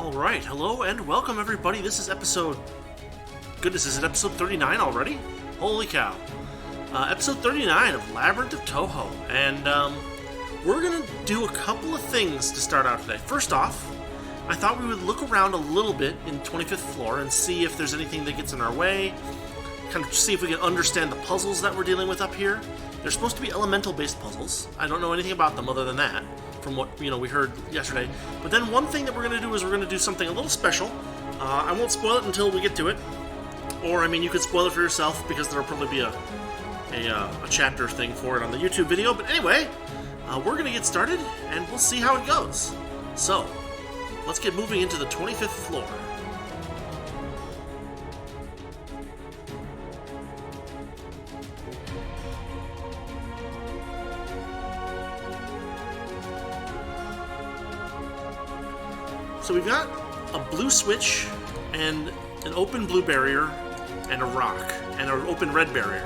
Alright, hello and welcome everybody. This is episode... Goodness, is it episode 39 already? Holy cow. Episode 39 of Labyrinth of Touhou. And we're going to do a couple of things to start out today. First off, I thought we would look around a little bit in 25th floor and see if there's anything that gets in our way. Kind of see if we can understand the puzzles that we're dealing with up here. They're supposed to be elemental-based puzzles. I don't know anything about them other than that, from what we heard yesterday. But then one thing that we're going to do is we're going to do something a little special. I won't spoil it until we get to it. Or, I mean, you could spoil it for yourself because there'll probably be a chapter thing for it on the YouTube video. But anyway, we're going to get started and we'll see how it goes. So, let's get moving into the 25th floor. So we've got a blue switch and an open blue barrier and a rock and an open red barrier.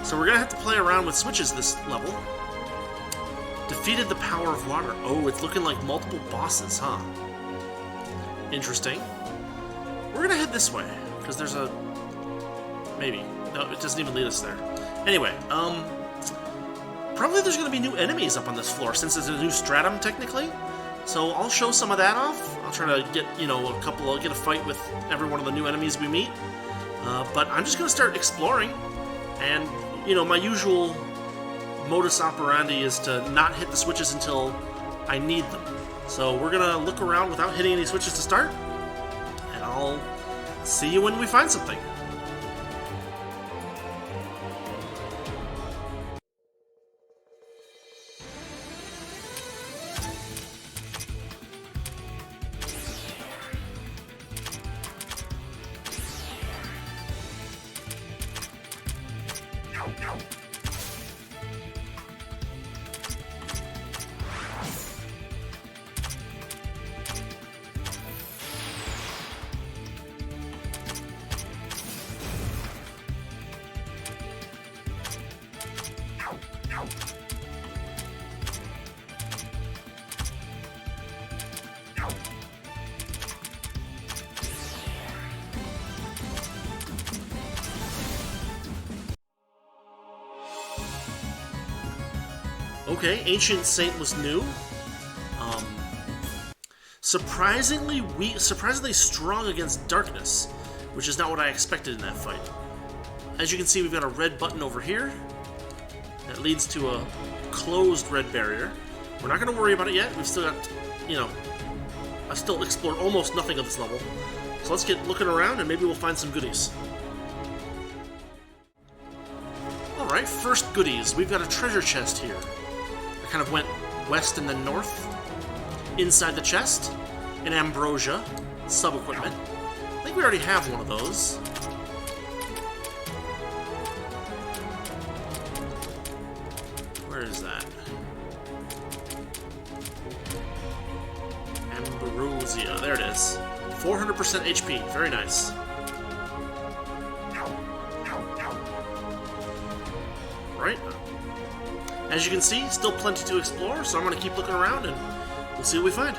So we're going to have to play around with switches this level. Defeated the power of water. Oh, it's looking like multiple bosses, huh? Interesting. We're going to head this way because there's a... Maybe. No, it doesn't even lead us there. Anyway, probably there's going to be new enemies up on this floor since it's a new stratum, technically. So I'll show some of that off. I'll try to get, get a fight with every one of the new enemies we meet. But I'm just going to start exploring. And, my usual modus operandi is to not hit the switches until I need them. So we're going to look around without hitting any switches to start. And I'll see you when we find something. Okay, Ancient Saint was new. Surprisingly weak, surprisingly strong against darkness, which is not what I expected in that fight. As you can see, we've got a red button over here that leads to a closed red barrier. We're not going to worry about it yet. We've still got, I've still explored almost nothing of this level. So let's get looking around and maybe we'll find some goodies. Alright, first goodies. We've got a treasure chest here. I kind of went west and then north. Inside the chest, an ambrosia, sub-equipment. I think we already have one of those. Where is that? Ambrosia, there it is. 400% HP, very nice. Right. As you can see, still plenty to explore, so I'm going to keep looking around and we'll see what we find.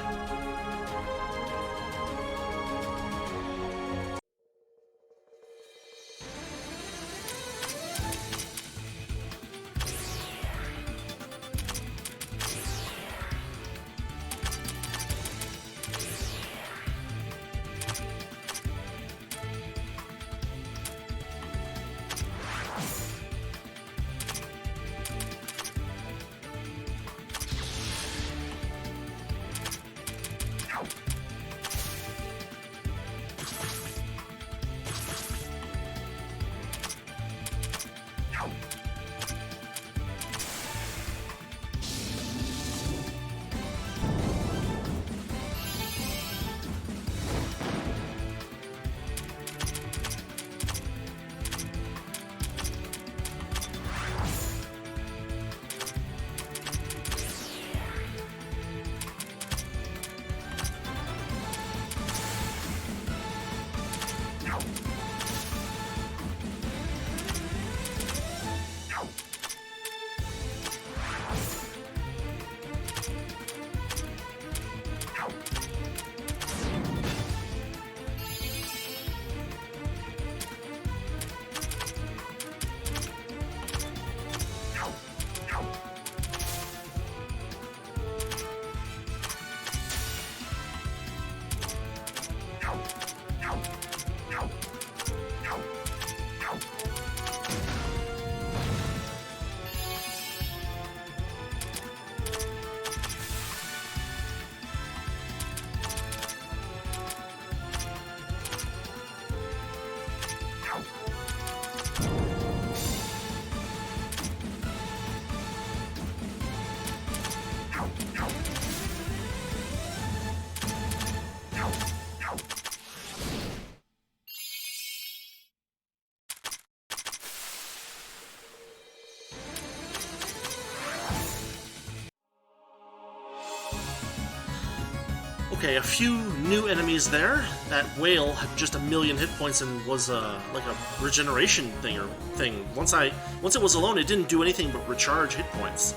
Okay, a few new enemies there. That whale had just 1,000,000 hit points and was like a regeneration thing. Once it was alone, it didn't do anything but recharge hit points.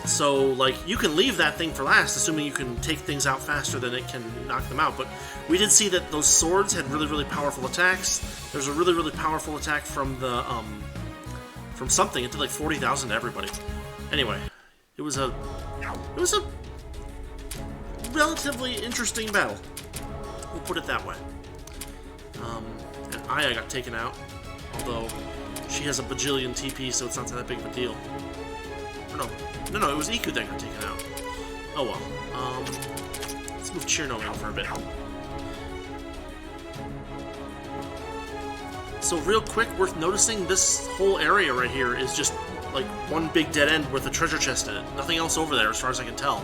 So, like, you can leave that thing for last, assuming you can take things out faster than it can knock them out. But we did see that those swords had really, really powerful attacks. There's a really, really powerful attack from the from something. It did like 40,000 to everybody. Anyway, it was a relatively interesting battle. We'll put it that way. And Aya got taken out, although she has a bajillion TP, so it's not that big of a deal. No, it was Iku that got taken out. Oh well. Let's move Chirno in for a bit. So real quick, worth noticing, this whole area right here is just like one big dead end with a treasure chest in it. Nothing else over there as far as I can tell.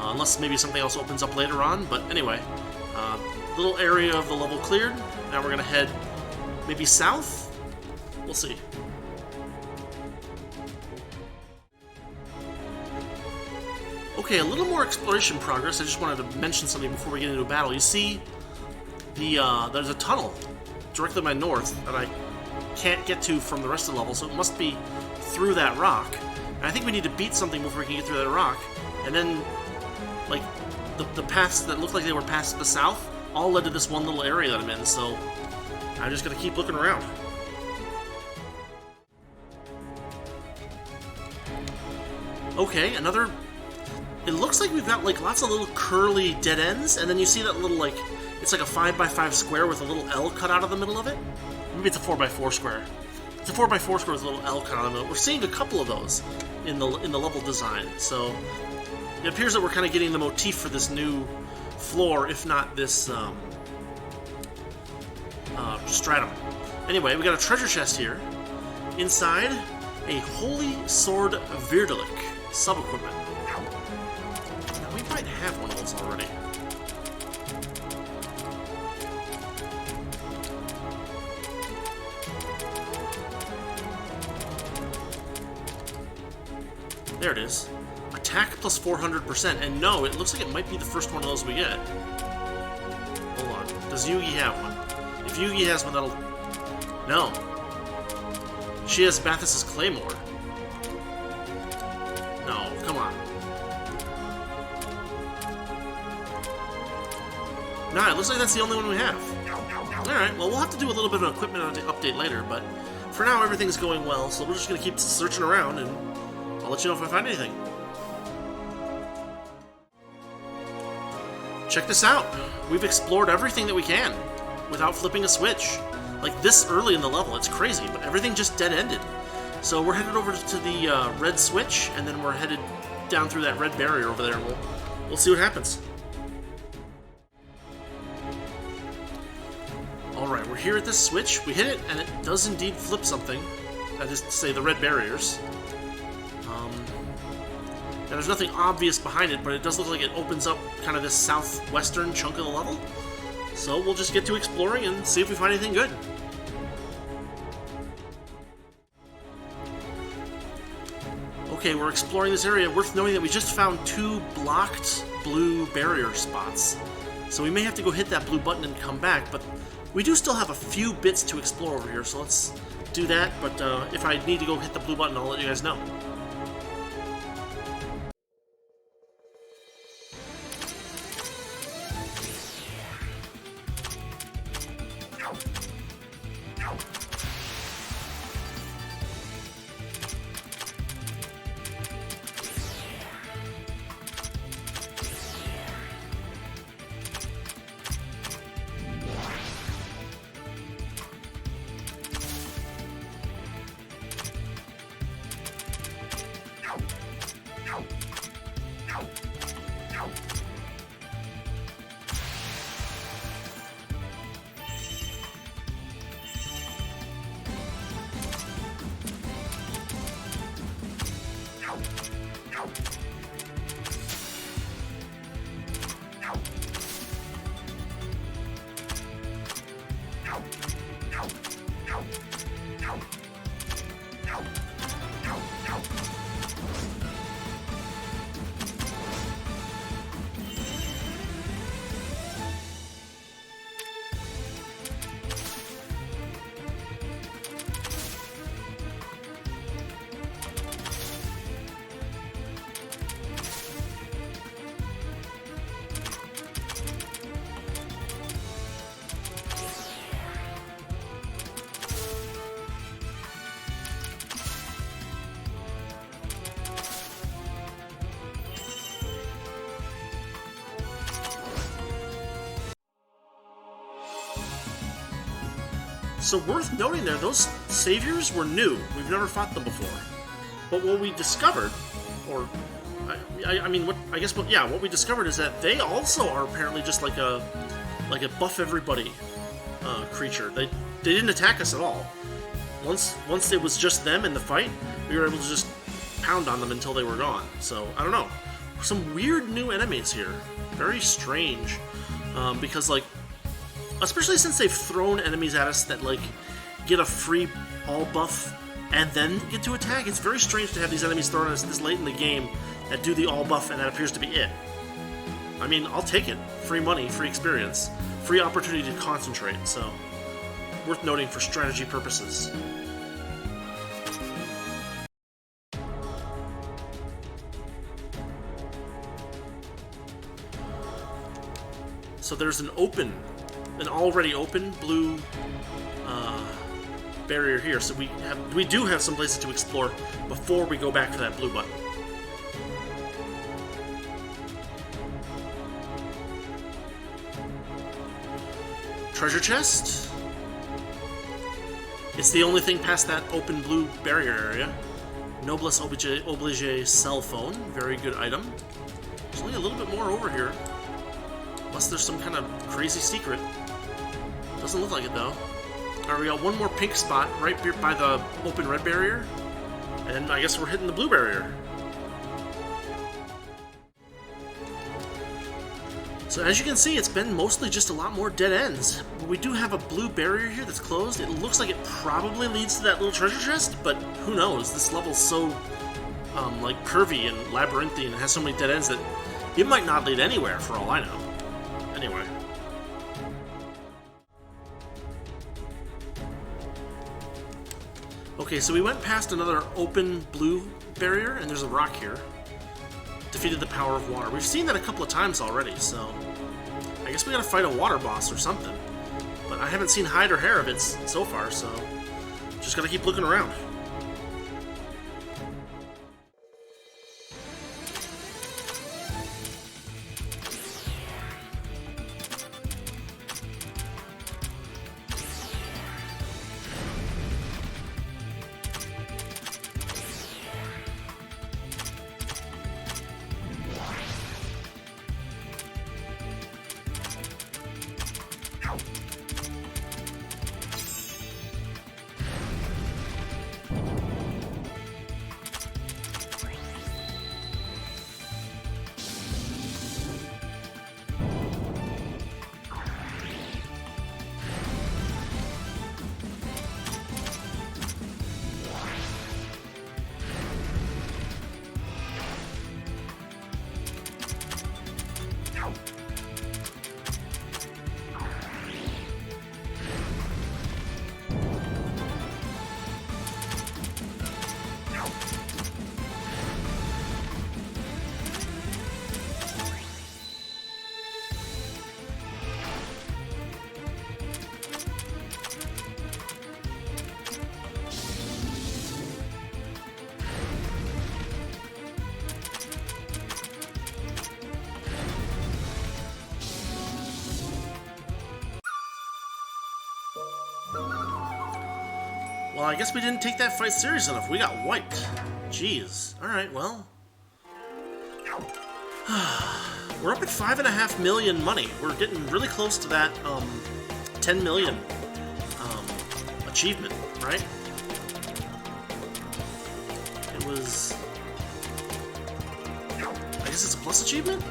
Unless maybe something else opens up later on, but anyway. Little area of the level cleared. Now we're gonna head maybe south? We'll see. Okay, a little more exploration progress. I just wanted to mention something before we get into a battle. You see, there's a tunnel directly to my north that I can't get to from the rest of the level, so it must be through that rock. And I think we need to beat something before we can get through that rock. And then, like, the paths that look like they were paths to the south all led to this one little area that I'm in, so I'm just gonna keep looking around. Okay, another... It looks like we've got, like, lots of little curly dead ends, and then you see that little, like, it's like a 5x5 square with a little L cut out of the middle of it. Maybe it's a 4x4 square. It's a 4x4 square with a little L cut out of the middle. We're seeing a couple of those in the level design, so it appears that we're kind of getting the motif for this new floor, if not this stratum. Anyway, we got a treasure chest here. Inside, a Holy Sword Virdalik sub-equipment. Now, we might have one of those already. There it is. Attack plus 400%, and no, it looks like it might be the first one of those we get. Hold on. Does Yugi have one? If Yugi has one, that'll... No. She has Bathys's Claymore. No, come on. Nah, it looks like that's the only one we have. Alright, well, we'll have to do a little bit of an equipment update later, but for now, everything's going well, so we're just going to keep searching around, and I'll let you know if I find anything. Check this out. We've explored everything that we can without flipping a switch. Like, this early in the level, it's crazy, but everything just dead-ended. So we're headed over to the red switch, and then we're headed down through that red barrier over there, and we'll see what happens. Alright, we're here at this switch. We hit it, and it does indeed flip something. That is to say, the red barriers. Now, there's nothing obvious behind it, but it does look like it opens up kind of this southwestern chunk of the level. So we'll just get to exploring and see if we find anything good. Okay, we're exploring this area. Worth noting that we just found 2 blocked blue barrier spots. So we may have to go hit that blue button and come back, but we do still have a few bits to explore over here, so let's do that. But if I need to go hit the blue button, I'll let you guys know. So worth noting there, those saviors were new. We've never fought them before. But what we discovered, or I mean, what we discovered is that they also are apparently just like a buff everybody creature. They didn't attack us at all. Once it was just them in the fight, we were able to just pound on them until they were gone. So I don't know, some weird new enemies here, very strange, because like, especially since they've thrown enemies at us that like get a free all buff and then get to attack. It's very strange to have these enemies thrown at us this late in the game that do the all buff, and that appears to be it. I mean, I'll take it. Free money, free experience, free opportunity to concentrate, so worth noting for strategy purposes. So there's an already open blue barrier here, so we do have some places to explore before we go back to that blue button. Treasure chest. It's the only thing past that open blue barrier area. Noblesse oblige cell phone. Very good item. There's only a little bit more over here. Unless there's some kind of crazy secret. Doesn't look like it though. Alright, we got one more pink spot right by the open red barrier. And I guess we're hitting the blue barrier. So as you can see, it's been mostly just a lot more dead ends. We do have a blue barrier here that's closed. It looks like it probably leads to that little treasure chest, but who knows? This level's so like curvy and labyrinthian and has so many dead ends that it might not lead anywhere for all I know. Anyway. Okay, so we went past another open blue barrier, and there's a rock here. Defeated the power of water. We've seen that a couple of times already, so I guess we gotta fight a water boss or something. But I haven't seen hide or hair of it so far, so just gotta keep looking around. Well, I guess we didn't take that fight serious enough. We got wiped. Jeez. Alright, well. We're up at 5.5 million money. We're getting really close to that 10 million achievement, right? It was... I guess it's a plus achievement?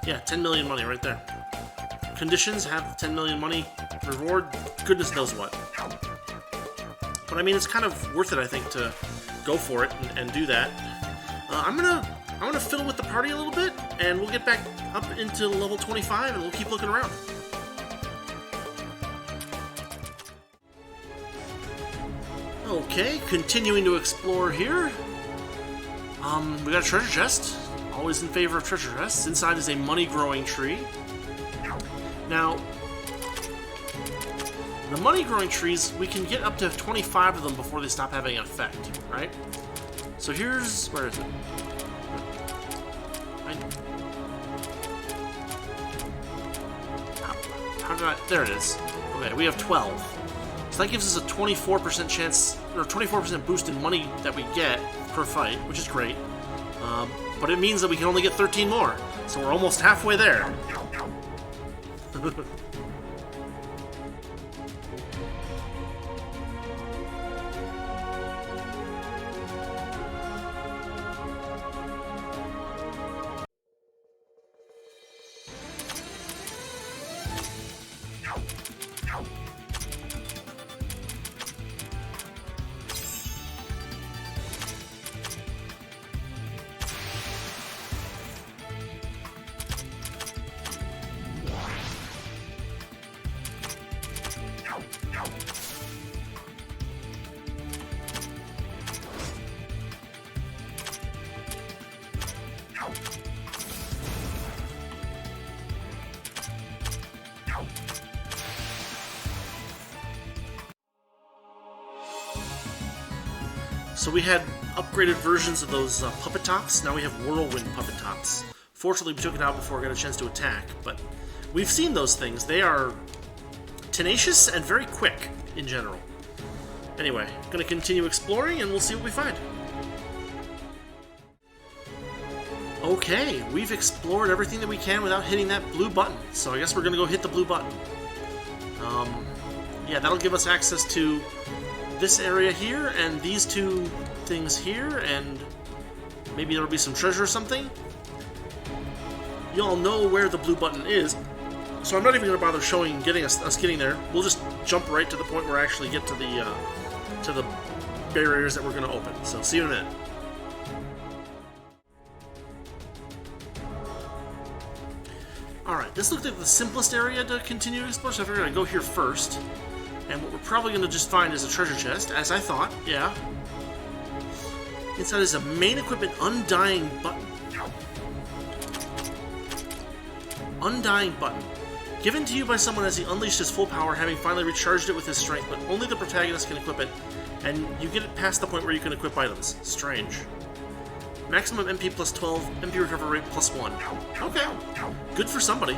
Yeah, 10 million money right there. Conditions have 10 million money. Reward, goodness knows what. But I mean, it's kind of worth it, I think, to go for it and do that. I'm gonna fiddle with the party a little bit, and we'll get back up into level 25, and we'll keep looking around. Okay, continuing to explore here. We got a treasure chest. Always in favor of treasure chests. Inside is a money-growing tree. Now, the money-growing trees, we can get up to 25 of them before they stop having an effect, right? So here's... where is it? How did I... There it is. Okay, we have 12. So that gives us a 24% chance, or 24% boost in money that we get per fight, which is great. But it means that we can only get 13 more. So we're almost halfway there. So we had upgraded versions of those puppet tops. Now we have whirlwind puppet tops. Fortunately, we took it out before I got a chance to attack, but we've seen those things. They are tenacious and very quick in general. Anyway, gonna continue exploring and we'll see what we find. Okay, we've explored everything that we can without hitting that blue button, so I guess we're gonna go hit the blue button. Yeah, that'll give us access to this area here, and these two things here, and maybe there'll be some treasure or something. You all know where the blue button is, so I'm not even going to bother showing us getting there. We'll just jump right to the point where I actually get to the barriers that we're going to open. So see you in a minute. Alright, this looked like the simplest area to continue to explore, so I figured I'd go here first. And what we're probably going to just find is a treasure chest, as I thought, yeah. Inside is a main equipment undying button. Undying button. Given to you by someone as he unleashed his full power, having finally recharged it with his strength, but only the protagonist can equip it, and you get it past the point where you can equip items. Strange. Maximum MP plus 12, MP recovery rate plus 1. Okay. Good for somebody.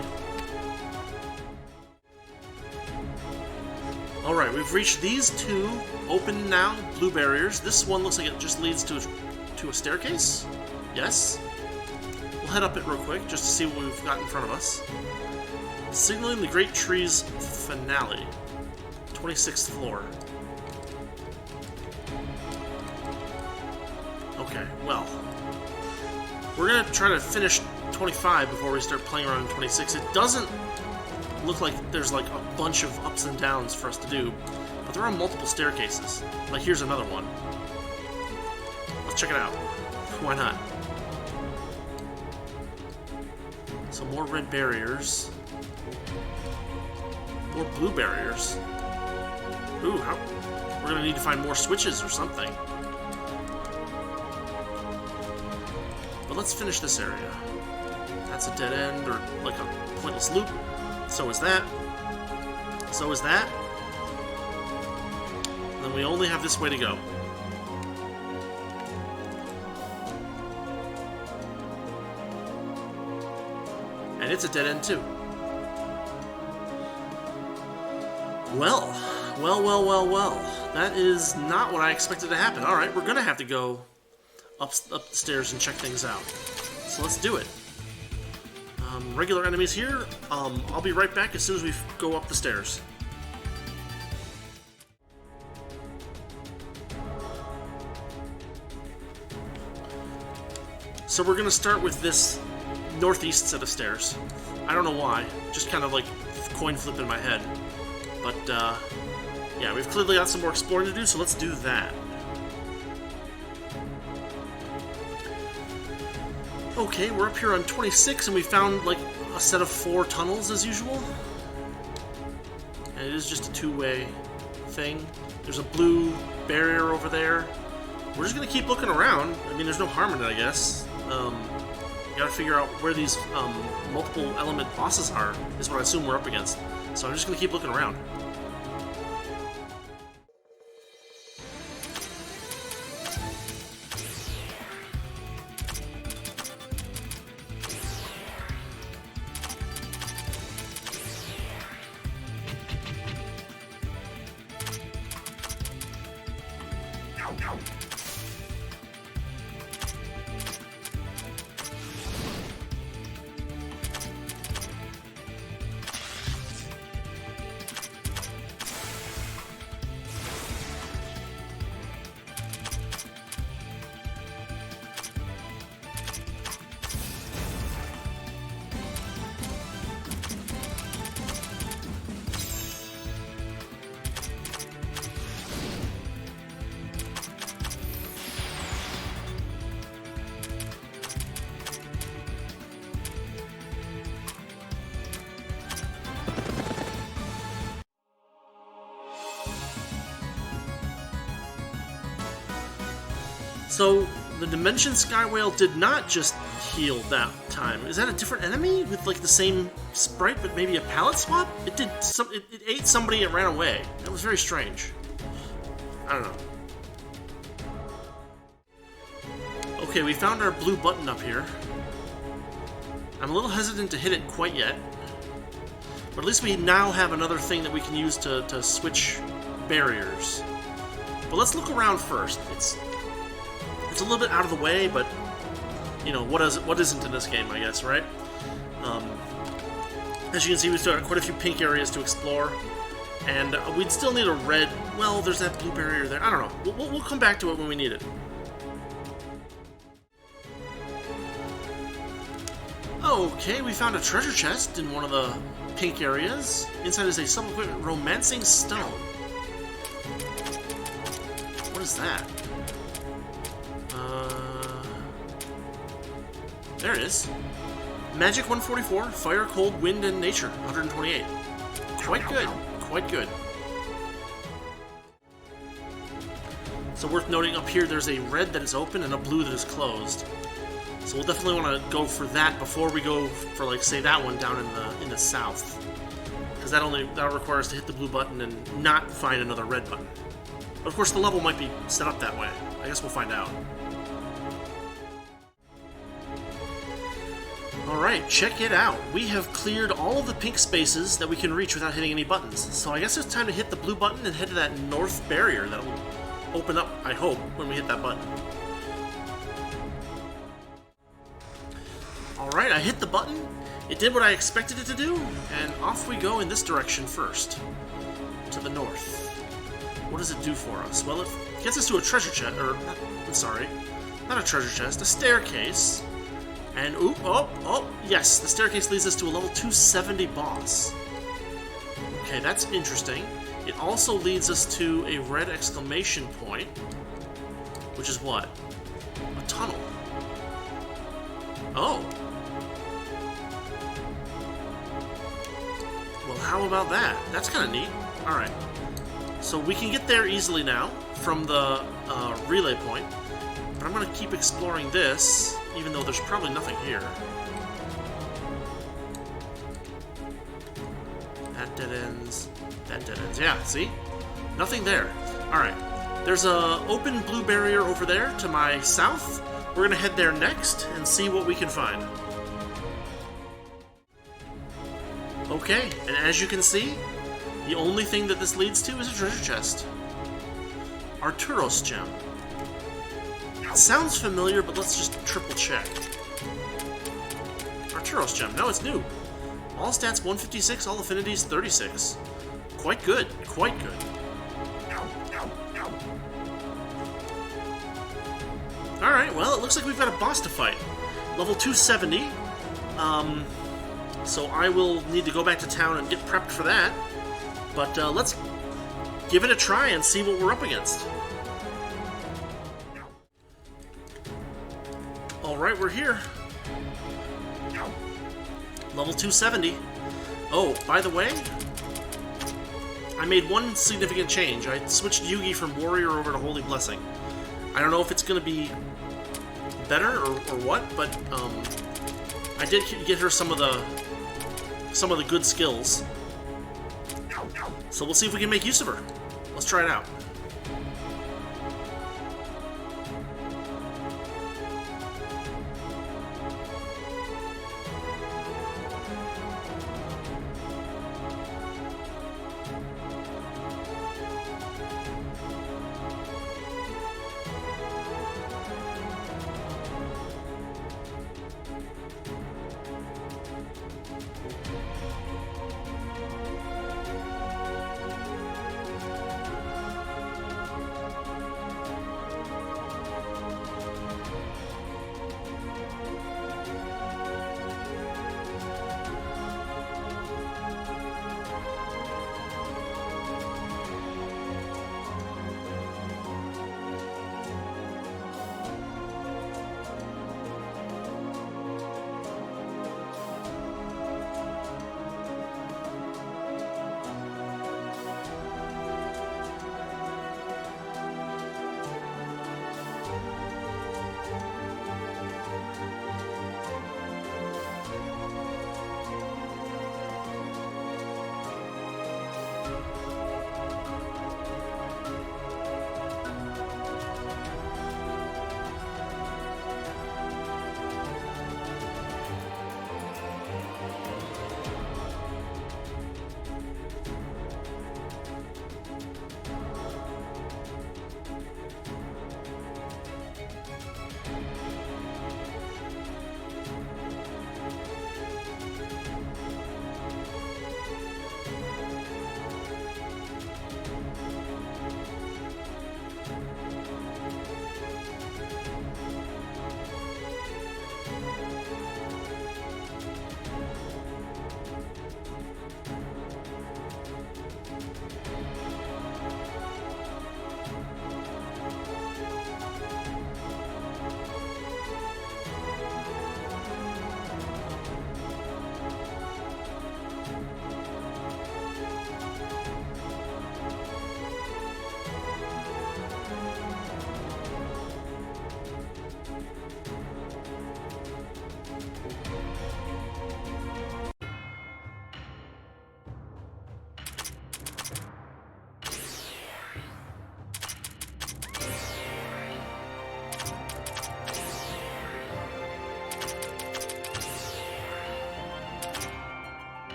Alright, we've reached these two open now blue barriers. This one looks like it just leads to a staircase. Yes. We'll head up it real quick just to see what we've got in front of us. Signaling the Great Tree's finale. 26th floor. Okay, well. We're going to try to finish 25 before we start playing around in 26. It doesn't look like there's like a bunch of ups and downs for us to do, but there are multiple staircases. Like here's another one. Let's check it out. Why not? So more red barriers. More blue barriers. Ooh, we're gonna need to find more switches or something. But let's finish this area. That's a dead end or like a pointless loop. So is that. So is that. And then we only have this way to go. And it's a dead end too. Well. That is not what I expected to happen. Alright, we're gonna have to go up the stairs and check things out. So let's do it. Regular enemies here. I'll be right back as soon as we go up the stairs. So we're going to start with this northeast set of stairs. I don't know why, just kind of like coin flip in my head. But yeah, we've clearly got some more exploring to do, so let's do that. Okay, we're up here on 26, and we found, like, a set of 4 tunnels, as usual. And it is just a two-way thing. There's a blue barrier over there. We're just gonna keep looking around. I mean, there's no harm in it, I guess. You gotta figure out where these multiple element bosses are, is what I assume we're up against. So I'm just gonna keep looking around. So, the Dimension Sky Whale did not just heal that time. Is that a different enemy with like the same sprite but maybe a palette swap? It did some. It ate somebody and ran away. That was very strange. I don't know. Okay, we found our blue button up here. I'm a little hesitant to hit it quite yet. But at least we now have another thing that we can use to switch barriers. But let's look around first. It's a little bit out of the way, but you know what isn't in this game, I guess, right? As you can see, we've still got quite a few pink areas to explore, and we'd still need a red. Well, there's that blue barrier there. I don't know. We'll come back to it when we need it. Okay, we found a treasure chest in one of the pink areas. Inside is a sub-equipment romancing stone. What is that? There it is. Magic 144, Fire, Cold, Wind, and Nature 128. Quite good. Quite good. So worth noting up here, there's a red that is open and a blue that is closed. So we'll definitely want to go for that before we go for, like, say, that one down in the south, because that'll require us to hit the blue button and not find another red button. But of course, the level might be set up that way. I guess we'll find out. Alright, check it out. We have cleared all of the pink spaces that we can reach without hitting any buttons. So I guess it's time to hit the blue button and head to that north barrier that will open up, I hope, when we hit that button. Alright, I hit the button. It did what I expected it to do, and off we go in this direction first. To the north. What does it do for us? Well, it gets us to a treasure chest, not a treasure chest, a staircase. And, yes, the staircase leads us to a level 270 boss. Okay, that's interesting. It also leads us to a red exclamation point, which is what? A tunnel. Oh. Well, how about that? That's kind of neat. Alright. So we can get there easily now from the relay point. But I'm going to keep exploring this, even though there's probably nothing here. That dead ends. That dead ends. Yeah, see? Nothing there. Alright. There's a open blue barrier over there to my south. We're going to head there next and see what we can find. Okay, and as you can see, the only thing that this leads to is a treasure chest. Arturos gem. Sounds familiar, but let's just triple check. Arturos gem. No, it's new. All stats 156, all affinities 36. Quite good. Quite good. Alright, well, it looks like we've got a boss to fight. Level 270. So I will need to go back to town and get prepped for that. But let's give it a try and see what we're up against. Alright, we're here. Level 270. Oh, by the way, I made one significant change. I switched Yugi from Warrior over to Holy Blessing. I don't know if it's going to be better or what, but I did get her some of the good skills. So we'll see if we can make use of her. Let's try it out.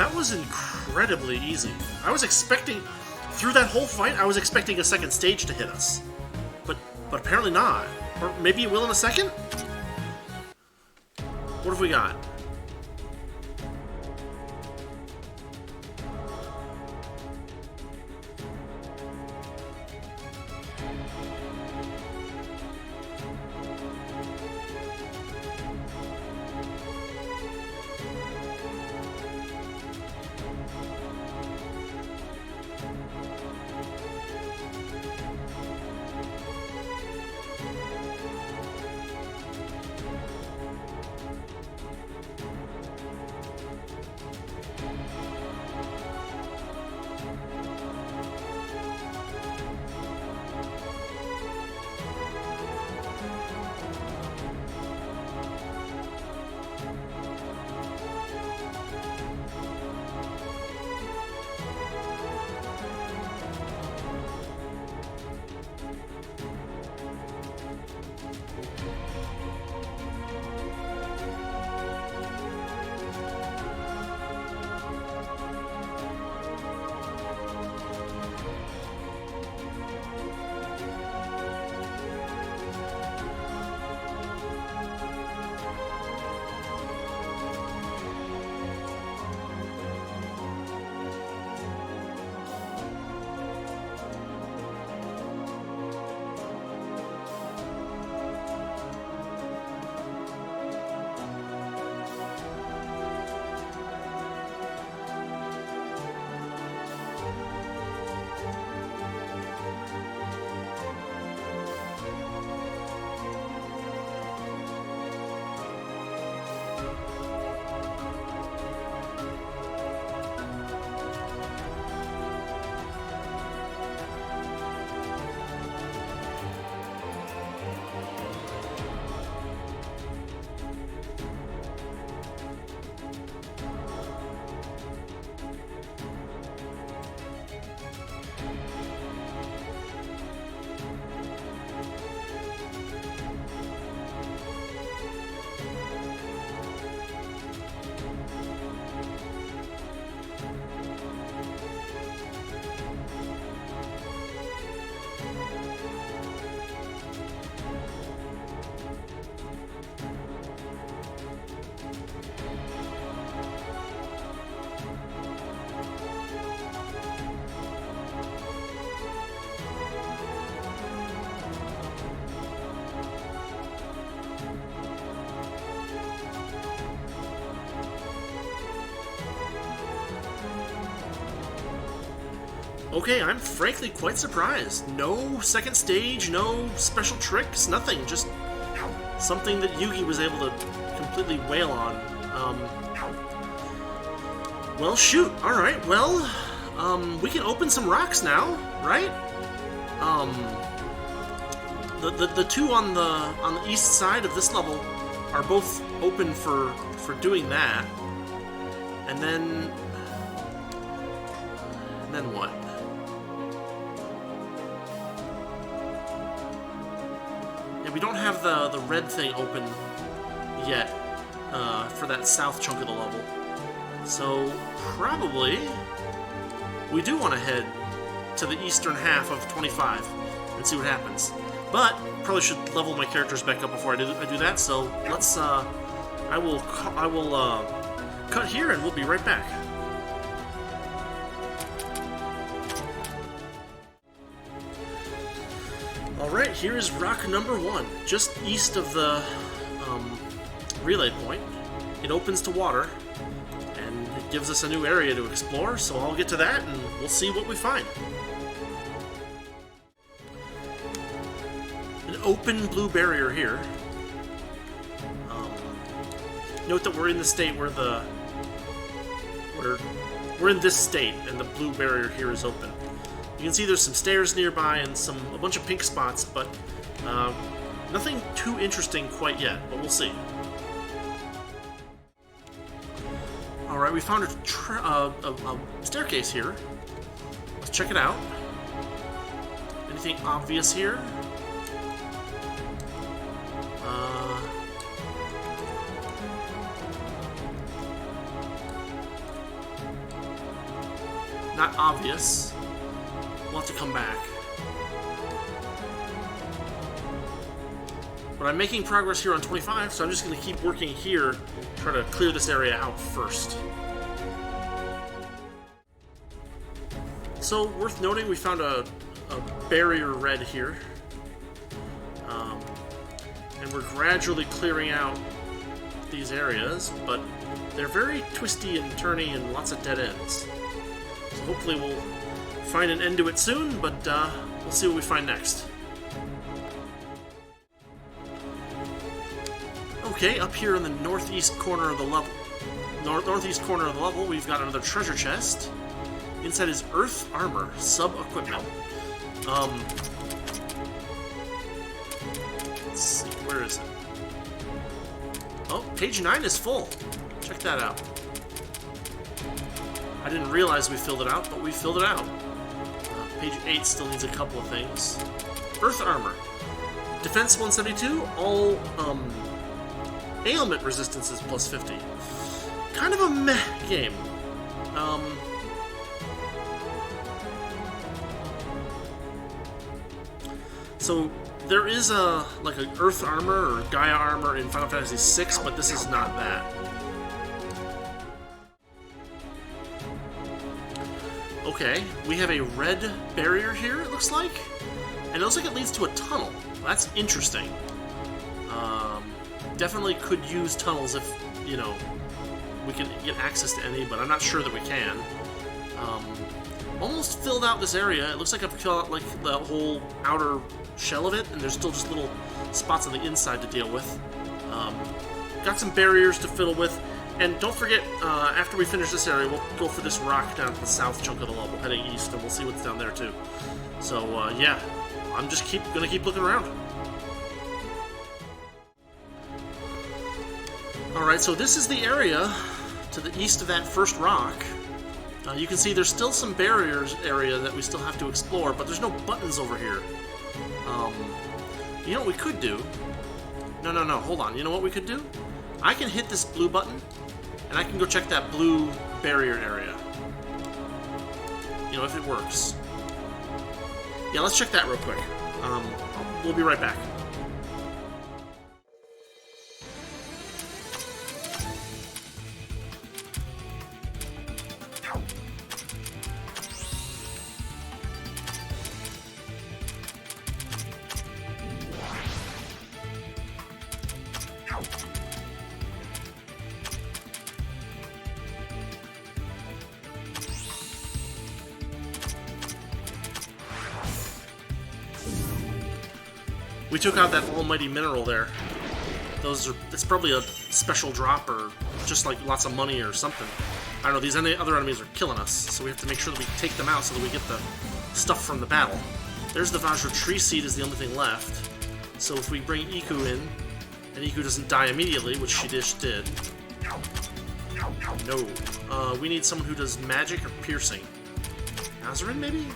That was incredibly easy. I was expecting, through that whole fight, I was expecting a second stage to hit us. But apparently not. Or maybe it will in a second? What have we got? Okay, I'm frankly quite surprised. No second stage, no special tricks, nothing. Just something that Yugi was able to completely wail on. Well, shoot. Alright, well, we can open some rocks now, right? The two on the east side of this level are both open for doing that. And then what? Yeah, we don't have the red thing open yet for that south chunk of the level. So probably we do want to head to the eastern half of 25 and see what happens. But probably should level my characters back up before I do that. So let's I will cut here and we'll be right back. Alright, here is rock number 1, just east of the relay point. It opens to water, and it gives us a new area to explore, so I'll get to that and we'll see what we find. An open blue barrier here. Note that we're in the state where we're in this state, and the blue barrier here is open. You can see there's some stairs nearby and a bunch of pink spots, but nothing too interesting quite yet, but we'll see. Alright, we found a staircase here. Let's check it out. Anything obvious here? Not obvious. We'll have to come back. But I'm making progress here on 25, so I'm just going to keep working here, try to clear this area out first. So, worth noting, we found a barrier red here. And we're gradually clearing out these areas, but they're very twisty and turny and lots of dead ends. So hopefully we'll find an end to it soon, but we'll see what we find next. Okay, up here in the northeast corner of the level, we've got another treasure chest. Inside is Earth Armor, sub-equipment. Let's see, where is it? Oh, page 9 is full. Check that out. I didn't realize we filled it out, but we filled it out. Page 8 still needs a couple of things. Earth Armor. Defense 172, all ailment resistances plus 50. Kind of a meh game. So there is a Earth Armor or Gaia Armor in Final Fantasy VI, but this is not that. Okay, we have a red barrier here, it looks like. And it looks like it leads to a tunnel. That's interesting. Definitely could use tunnels if, you know, we can get access to any, but I'm not sure that we can. Almost filled out this area. It looks like I've filled out, like, the whole outer shell of it, and there's still just little spots on the inside to deal with. Got some barriers to fiddle with. And don't forget, after we finish this area, we'll go for this rock down to the south chunk of the level, heading east, and we'll see what's down there, too. So, yeah, I'm just gonna keep looking around. Alright, so this is the area to the east of that first rock. You can see there's still some barriers area that we still have to explore, but there's no buttons over here. You know what we could do? No, hold on. You know what we could do? I can hit this blue button, and I can go check that blue barrier area. You know, if it works. Yeah, let's check that real quick. We'll be right back. We took out that almighty mineral there. It's probably a special drop or just like lots of money or something. I don't know, these other enemies are killing us, so we have to make sure that we take them out so that we get the stuff from the battle. There's the Vajra Tree Seed is the only thing left. So if we bring Iku in, and Iku doesn't die immediately, which she just did. No. We need someone who does magic or piercing. Nazarin, maybe?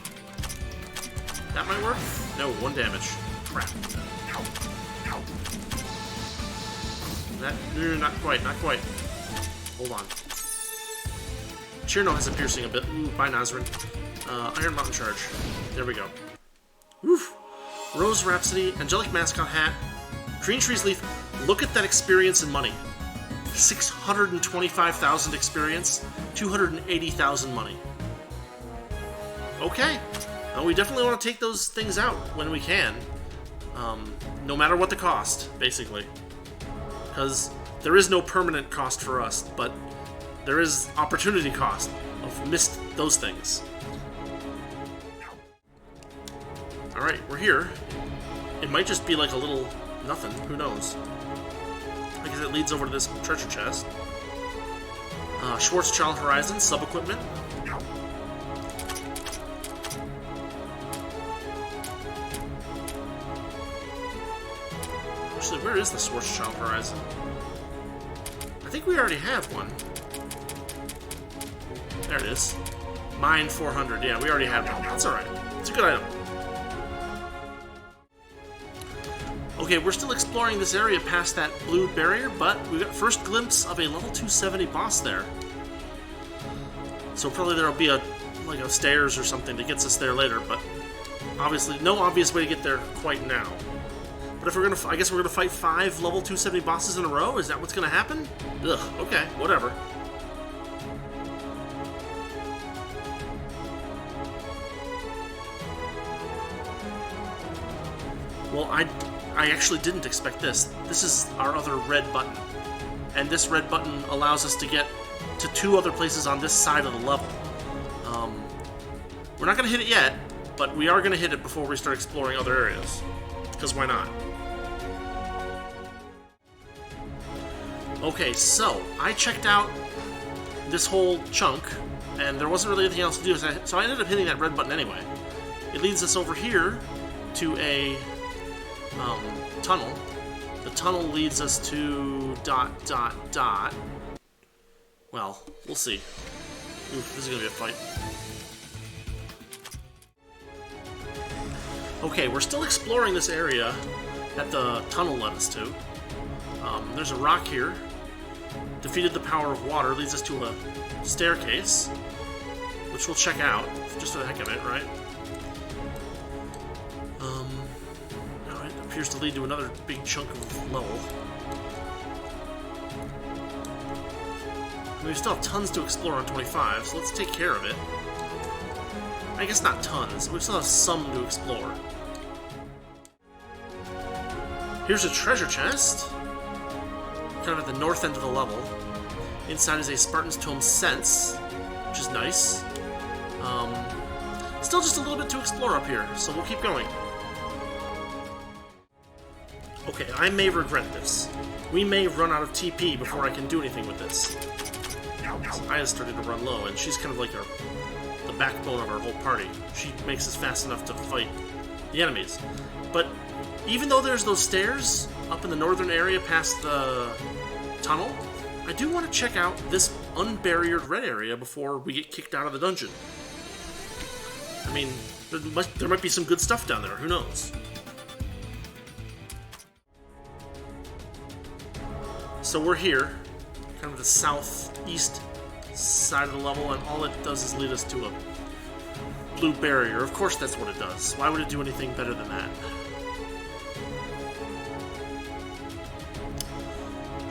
That might work? No, 1 damage. Crap. No, not quite, not quite. Hold on. Chirno has a piercing a bit. Ooh, bye, Nazarin. Iron Mountain Charge. There we go. Woof! Rose Rhapsody, Angelic Mascot Hat, Green Tree's Leaf. Look at that experience and money. 625,000 experience, 280,000 money. Okay. We definitely want to take those things out when we can. No matter what the cost, basically. Because there is no permanent cost for us, but there is opportunity cost of missed those things. Alright, we're here. It might just be like a little nothing, who knows. I guess it leads over to this treasure chest. Schwarzschild Horizon, sub-equipment. Actually, where is the Schwarzschild Horizon? I think we already have one. There it is. Mine 400. Yeah, we already have one. That's alright. It's a good item. Okay, we're still exploring this area past that blue barrier, but we got first glimpse of a level 270 boss there. So probably there'll be a stairs or something that gets us there later, but obviously no obvious way to get there quite now. But if we're gonna, I guess we're gonna fight 5 level 270 bosses in a row. Is that what's gonna happen? Ugh. Okay, whatever. Well, I actually didn't expect this. This is our other red button. And this red button allows us to get to 2 other places on this side of the level. We're not going to hit it yet, but we are going to hit it before we start exploring other areas. Because why not? Okay, so I checked out this whole chunk, and there wasn't really anything else to do, so I ended up hitting that red button anyway. It leads us over here to a tunnel. The tunnel leads us to ... Well, we'll see. Oof, this is gonna be a fight. Okay, we're still exploring this area that the tunnel led us to. There's a rock here. Defeated the power of water, leads us to a staircase, which we'll check out, just for the heck of it, right? Appears to lead to another big chunk of level. I mean, we still have tons to explore on 25, so let's take care of it. I guess not tons, but we still have some to explore. Here's a treasure chest, kind of at the north end of the level. Inside is a Spartan's Tome Sense, which is nice. Still just a little bit to explore up here, so we'll keep going. Okay, I may regret this. We may run out of TP before I can do anything with this. Aya's started to run low, and she's kind of like the backbone of our whole party. She makes us fast enough to fight the enemies. But even though there's those stairs up in the northern area past the tunnel, I do want to check out this unbarriered red area before we get kicked out of the dungeon. I mean, there might be some good stuff down there, who knows? So we're here, kind of the southeast side of the level, and all it does is lead us to a blue barrier. Of course that's what it does. Why would it do anything better than that?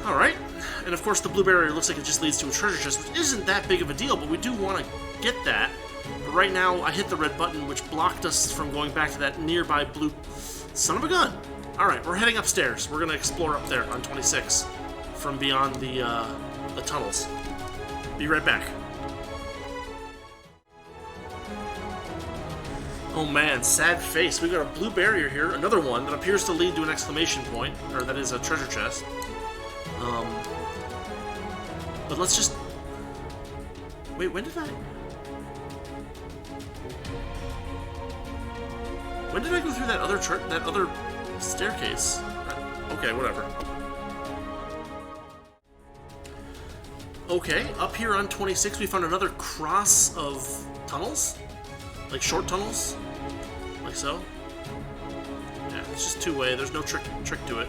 Alright, and of course the blue barrier looks like it just leads to a treasure chest, which isn't that big of a deal, but we do want to get that. But right now, I hit the red button, which blocked us from going back to that nearby blue... Son of a gun! Alright, we're heading upstairs. We're going to explore up there on 26 from beyond the tunnels. Be right back. Oh man, sad face. We got a blue barrier here, another one that appears to lead to an exclamation point, or that is a treasure chest. But let's just... Wait, when did I... When did I go through that other staircase? Okay, whatever. Okay, up here on 26 we found another cross of tunnels. Like short tunnels. Like so. Yeah, it's just two-way, there's no trick to it.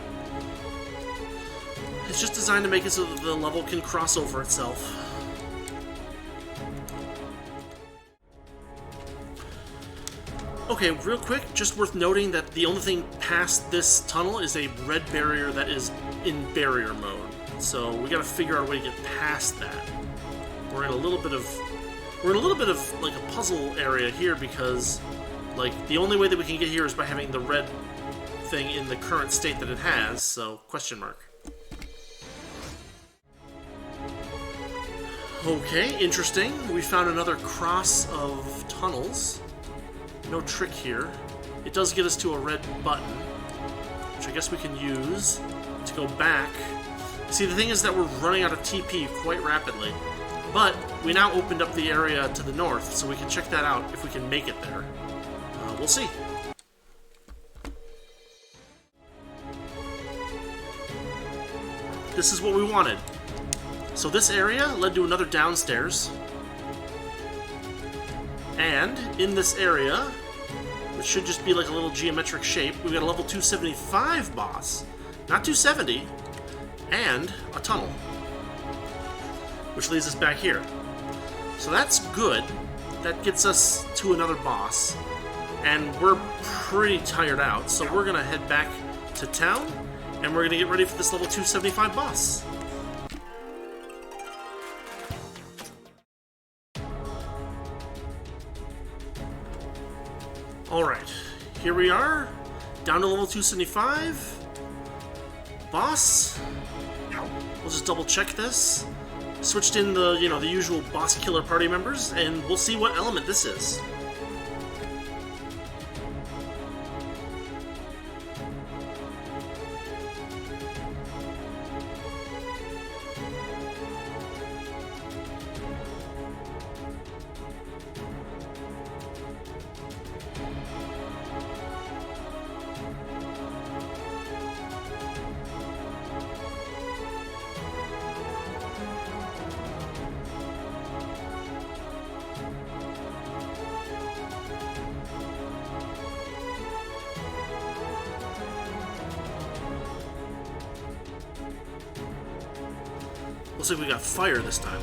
It's just designed to make it so that the level can cross over itself. Okay, real quick, just worth noting that the only thing past this tunnel is a red barrier that is in barrier mode. So we gotta figure out a way to get past that. We're in a little bit of like a puzzle area here because like the only way that we can get here is by having the red thing in the current state that it has, so question mark. Okay, interesting. We found another cross of tunnels. No trick here. It does get us to a red button, which I guess we can use to go back. See, the thing is that we're running out of TP quite rapidly, but we now opened up the area to the north, so we can check that out if we can make it there. We'll see. This is what we wanted. So this area led to another downstairs. And in this area, which should just be like a little geometric shape, we've got a level 275 boss, not 270, and a tunnel, which leads us back here. So that's good. That gets us to another boss, and we're pretty tired out, so we're gonna head back to town, and we're gonna get ready for this level 275 boss. Alright, here we are, down to level 275. Boss. We'll just double check this. Switched in the, the usual boss killer party members, and we'll see what element this is. Looks like we got fire this time.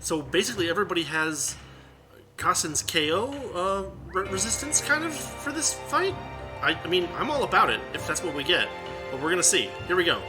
So basically everybody has Kassen's KO resistance kind of for this fight. I mean, I'm all about it if that's what we get, but we're gonna see. Here we go.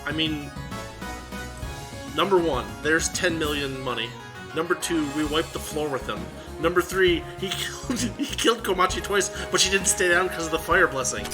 I mean, number one, there's 10 million money. Number two, we wiped the floor with him. Number three, he killed Komachi twice, but she didn't stay down because of the fire blessing.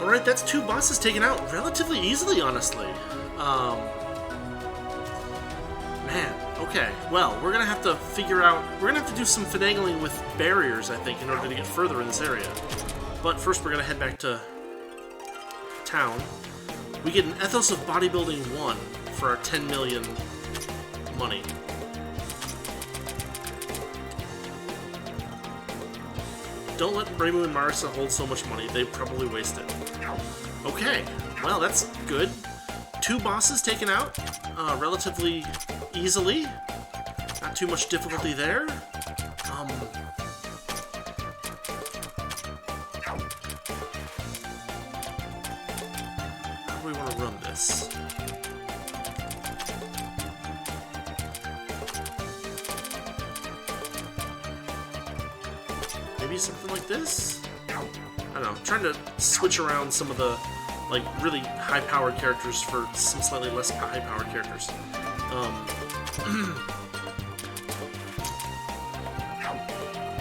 Alright, that's two bosses taken out relatively easily, honestly. Man, okay. Well, we're gonna have to figure out... We're gonna have to do some finagling with barriers, I think, in order to get further in this area. But first we're gonna head back to town. We get an Ethos of Bodybuilding 1 for our 10 million money. Don't let Reimu and Marisa hold so much money. They probably waste it. Okay, well, that's good. Two bosses taken out relatively easily. Not too much difficulty there. How do we want to run this? Maybe something like this? I don't know, I'm trying to switch around some of the, like, really high-powered characters for some slightly less high-powered characters.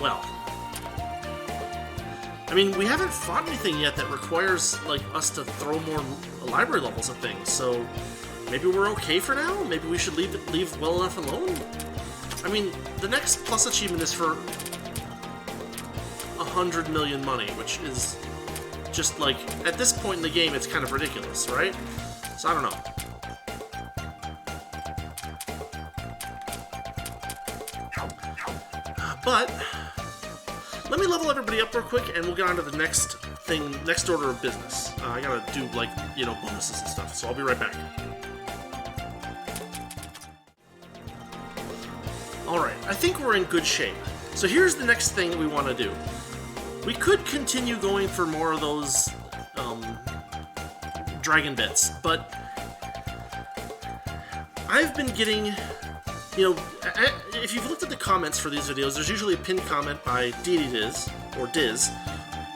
Well, I mean, we haven't fought anything yet that requires, like, us to throw more library levels at things, so maybe we're okay for now? Maybe we should leave well enough alone? I mean, the next plus achievement is for 100 million money, which is just, like, at this point in the game, it's kind of ridiculous, right? So I don't know. But let me level everybody up real quick, and we'll get on to the next thing, next order of business. I gotta do, like, you know, bonuses and stuff, so I'll be right back. Alright, I think we're in good shape. So here's the next thing that we want to do. We could continue going for more of those dragon bits, but I've been getting, you know, if you've looked at the comments for these videos, there's usually a pinned comment by Diz, or Diz,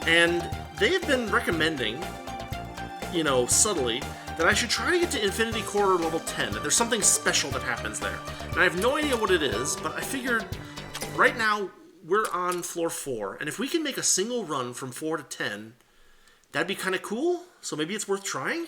and they have been recommending, you know, subtly, that I should try to get to Infinity Corridor level 10, that there's something special that happens there. And I have no idea what it is, but I figured right now we're on floor 4, and if we can make a single run from 4 to 10, that'd be kind of cool. So maybe it's worth trying.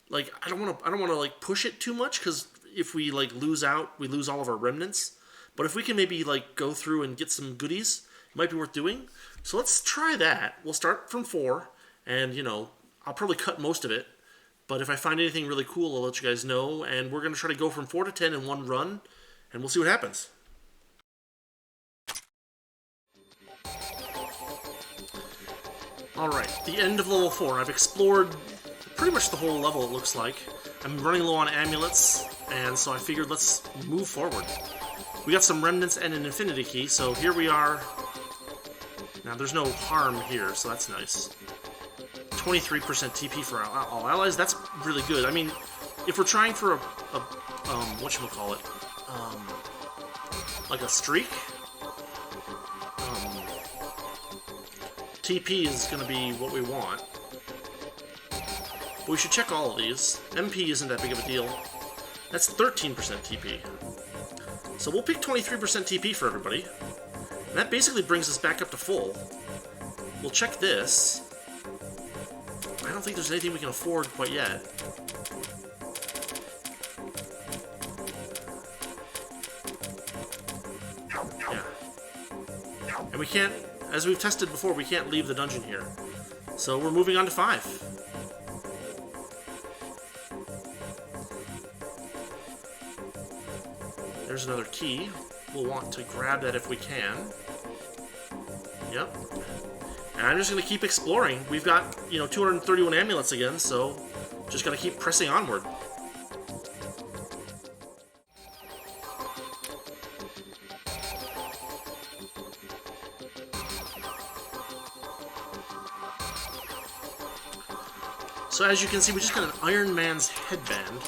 Like, I don't want to like push it too much, because if we like lose out, we lose all of our remnants. But if we can maybe like go through and get some goodies, it might be worth doing. So let's try that. We'll start from 4, and you know, I'll probably cut most of it. But if I find anything really cool, I'll let you guys know. And we're going to try to go from 4 to 10 in one run, and we'll see what happens. Alright, the end of level 4. I've explored pretty much the whole level, it looks like. I'm running low on amulets, and so I figured let's move forward. We got some remnants and an infinity key, so here we are. Now, there's no harm here, so that's nice. 23% TP for all allies, that's really good. I mean, if we're trying for a whatchamacallit, like a streak, TP is going to be what we want. But we should check all of these. MP isn't that big of a deal. That's 13% TP. So we'll pick 23% TP for everybody. And that basically brings us back up to full. We'll check this. I don't think there's anything we can afford quite yet. Yeah. And we can't, as we've tested before, we can't leave the dungeon here. So we're moving on to 5. There's another key. We'll want to grab that if we can. Yep. And I'm just going to keep exploring. We've got, you know, 231 amulets again, so just got to keep pressing onward. So as you can see, we just got an Iron Man's headband,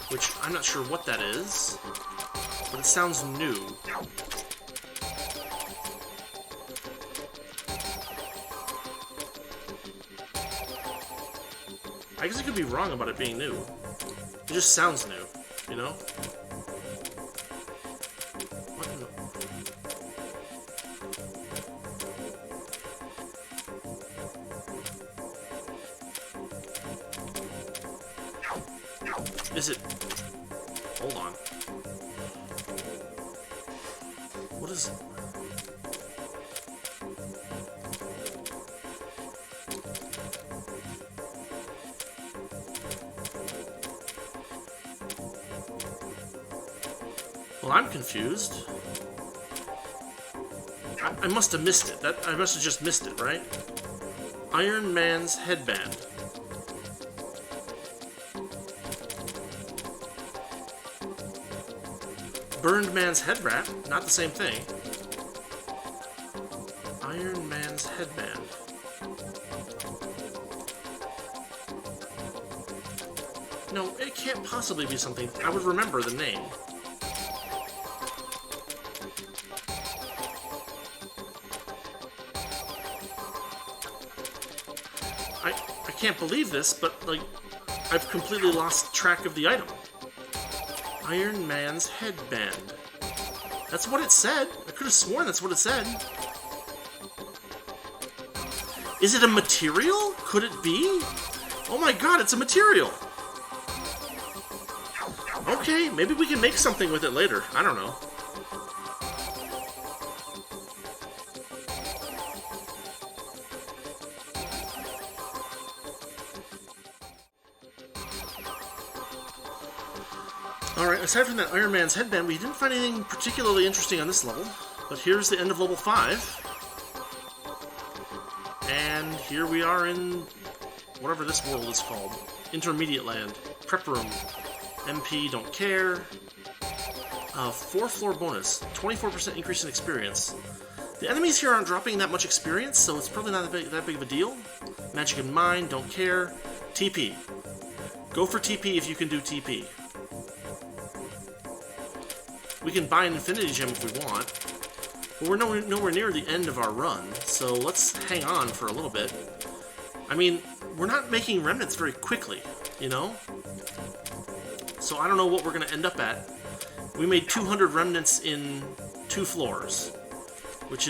which I'm not sure what that is, but it sounds new. I guess I could be wrong about it being new. It just sounds new, you know? What in the... Is it... Hold on. What is... Well, I'm confused. I must have missed it. I must have just missed it, right? Iron Man's headband. Burned Man's head wrap. Not the same thing. Iron Man's headband. No, it can't possibly be something. I would remember the name. I can't believe this, but, like, I've completely lost track of the item. Iron Man's headband. That's what it said. I could have sworn that's what it said. Is it a material? Could it be? Oh my god, it's a material! Okay, maybe we can make something with it later. I don't know. Alright, aside from that Iron Man's headband, we didn't find anything particularly interesting on this level. But here's the end of level 5. And here we are in whatever this world is called. Intermediate Land. Prep Room. MP, don't care. 4-floor bonus. 24% increase in experience. The enemies here aren't dropping that much experience, so it's probably not that big of a deal. Magic and Mind, don't care. TP. Go for TP if you can do TP. We can buy an Infinity Gem if we want. But we're nowhere near the end of our run, so let's hang on for a little bit. I mean, we're not making remnants very quickly, you know? So I don't know what we're going to end up at. We made 200 remnants in 2 floors, which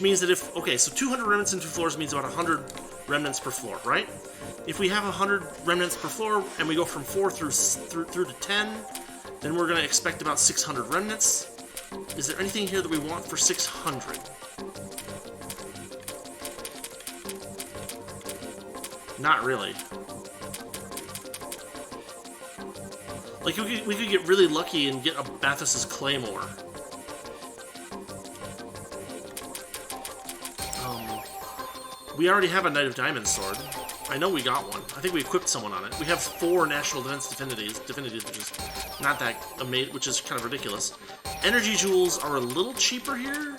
means that if... Okay, so 200 remnants in 2 floors means about 100 remnants per floor, right? If we have 100 remnants per floor, and we go from 4 through to 10, then we're going to expect about 600 remnants. Is there anything here that we want for 600? Not really. Like, we could get really lucky and get a Bathos' Claymore. We already have a Knight of Diamonds sword. I know we got one. I think we equipped someone on it. We have 4 National Defense Divinities, which is not that amazing, which is kind of ridiculous. Energy jewels are a little cheaper here,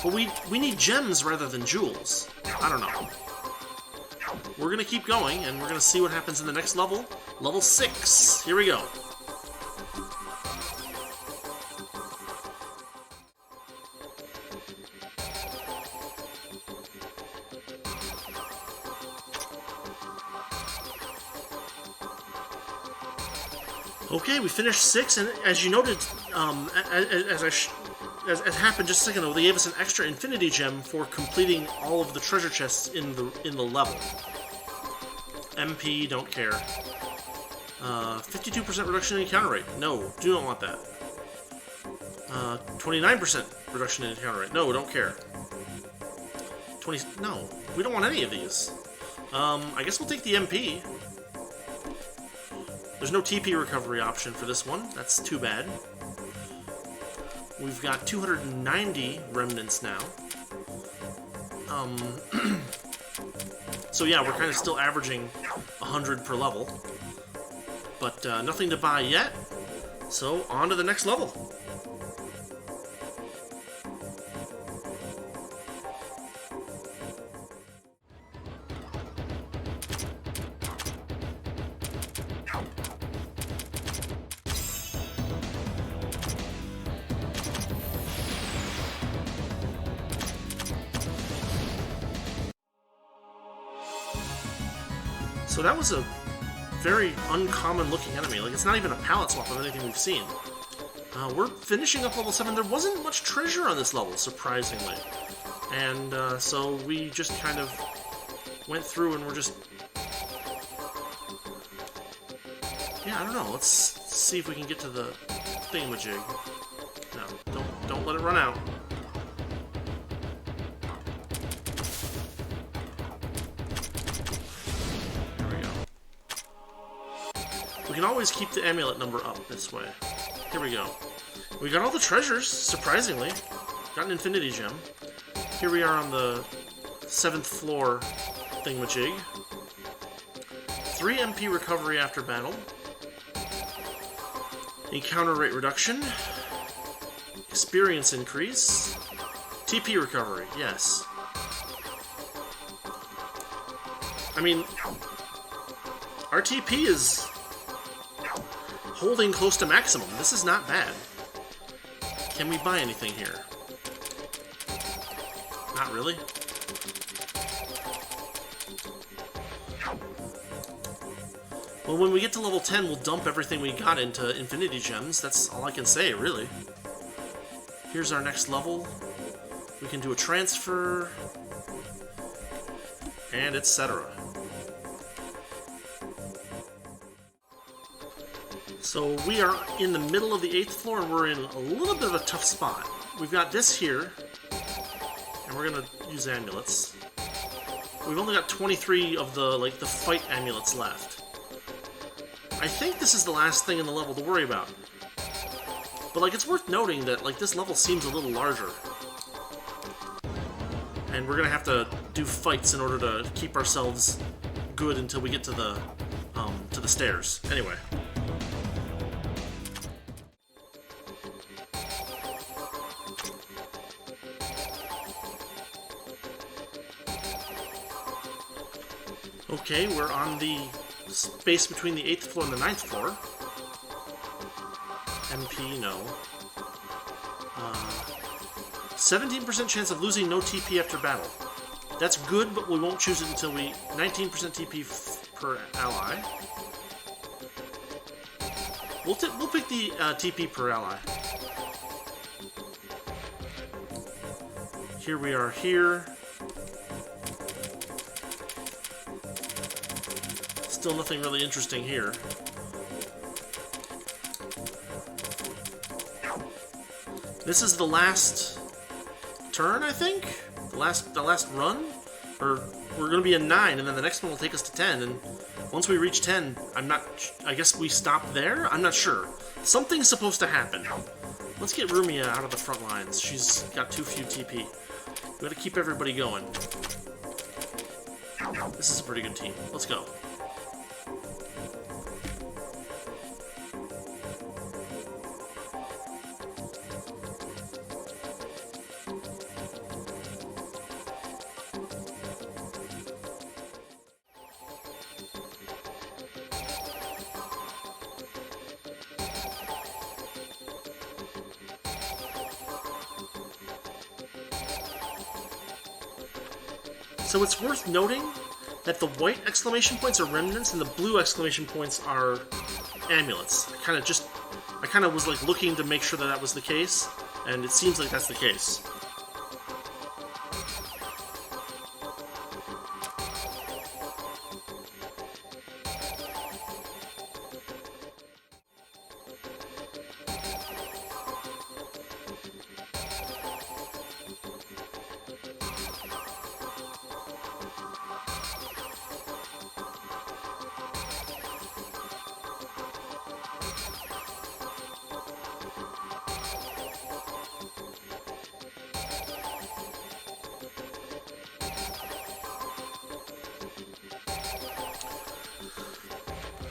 but we need gems rather than jewels. I don't know. We're gonna keep going, and we're gonna see what happens in the next level. Level 6. Here we go. Okay, we finished 6, and as you noted, as happened just a second ago, they gave us an extra Infinity Gem for completing all of the treasure chests in the level. MP, don't care. 52% reduction in encounter rate. No, do not want that. 29% reduction in encounter rate. No, don't care. No, we don't want any of these. I guess we'll take the MP. There's no TP recovery option for this one. That's too bad. We've got 290 remnants now. So yeah, we're kind of still averaging 100 per level. But nothing to buy yet. So on to the next level. So that was a very uncommon looking enemy. Like, it's not even a palette swap of anything we've seen. We're finishing up level 7. There wasn't much treasure on this level, surprisingly. And so we just kind of went through and we're just... Yeah, I don't know. Let's see if we can get to the thingamajig. No, don't let it run out. We can always keep the amulet number up this way. Here we go. We got all the treasures, surprisingly. Got an Infinity Gem. Here we are on the 7th floor thingamajig. 3 MP recovery after battle. Encounter rate reduction. Experience increase. TP recovery, yes. I mean, our TP is holding close to maximum. This is not bad. Can we buy anything here? Not really. Well, when we get to level 10, we'll dump everything we got into Infinity Gems. That's all I can say, really. Here's our next level. We can do a transfer, and etc. So we are in the middle of the 8th floor, and we're in a little bit of a tough spot. We've got this here, and we're gonna use amulets. We've only got 23 of the fight amulets left. I think this is the last thing in the level to worry about. But, like, it's worth noting that, like, this level seems a little larger. And we're gonna have to do fights in order to keep ourselves good until we get to the stairs. Anyway. Okay, we're on the space between the 8th floor and the 9th floor. MP, no. 17% chance of losing no TP after battle. That's good, but we won't choose it until we... 19% TP per ally. We'll pick the TP per ally. Here we are here. Still nothing really interesting here. This is the last turn, I think? The last run? Or we're gonna be in 9, and then the next one will take us to 10, and once we reach 10, I guess we stop there? I'm not sure. Something's supposed to happen. Let's get Rumia out of the front lines. She's got too few TP. We gotta keep everybody going. This is a pretty good team. Let's go. So it's worth noting that the white exclamation points are remnants and the blue exclamation points are amulets. I kind of was like looking to make sure that that was the case, and it seems like that's the case.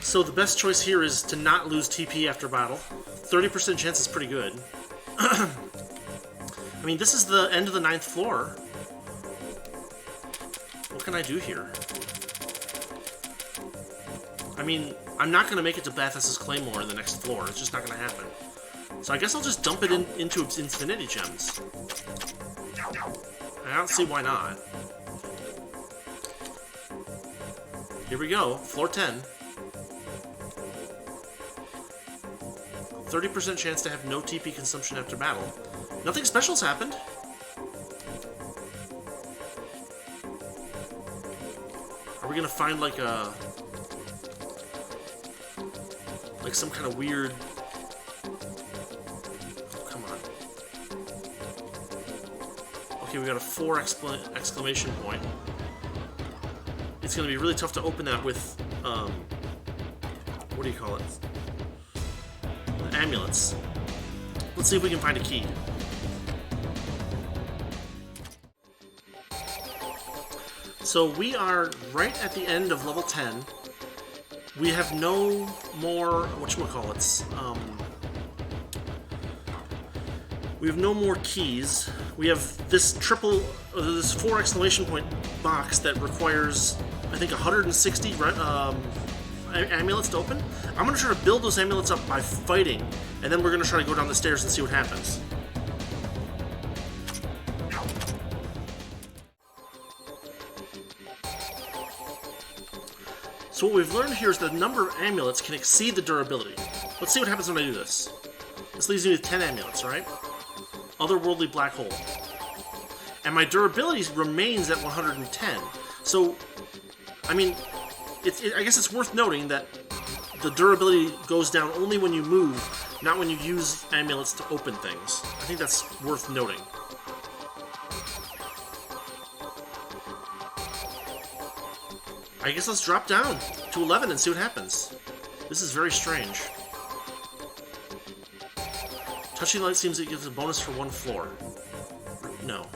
So the best choice here is to not lose TP after battle. 30% chance is pretty good. I mean, this is the end of the 9th floor. What can I do here? I mean, I'm not going to make it to Bathos' Claymore in the next floor. It's just not going to happen. So I guess I'll just dump it into its Infinity Gems. I don't see why not. Here we go. Floor 10. 30% chance to have no TP consumption after battle. Nothing special's happened. Are we gonna find like some kind of weird... Oh, come on. Okay, we got a 4 exclamation point. It's gonna be really tough to open that with, what do you call it? Amulets. Let's see if we can find a key. So we are right at the end of level 10. We have no more, whatchamacallits, we have no more keys. We have this this 4 exclamation point box that requires, I think, 160 amulets to open. I'm going to try to build those amulets up by fighting, and then we're going to try to go down the stairs and see what happens. So what we've learned here is that the number of amulets can exceed the durability. Let's see what happens when I do this. This leaves me with 10 amulets, right? Otherworldly black hole. And my durability remains at 110. So, I mean, I guess it's worth noting that the durability goes down only when you move, not when you use amulets to open things. I think that's worth noting. I guess let's drop down to 11 and see what happens. This is very strange. Touching light seems it gives a bonus for one floor. No.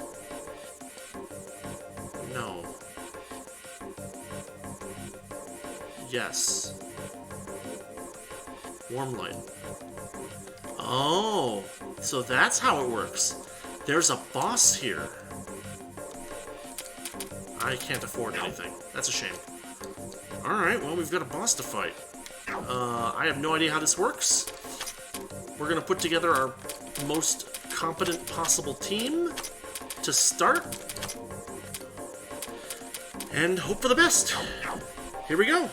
No. Yes. Warm light. Oh, so that's how it works. There's a boss here. I can't afford anything. That's a shame. Alright, well, we've got a boss to fight. I have no idea how this works. We're gonna put together our most competent possible team to start. And hope for the best. Here we go.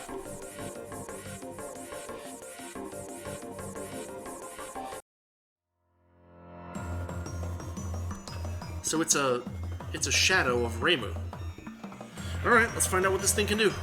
So it's a shadow of Reimu. Alright, let's find out what this thing can do.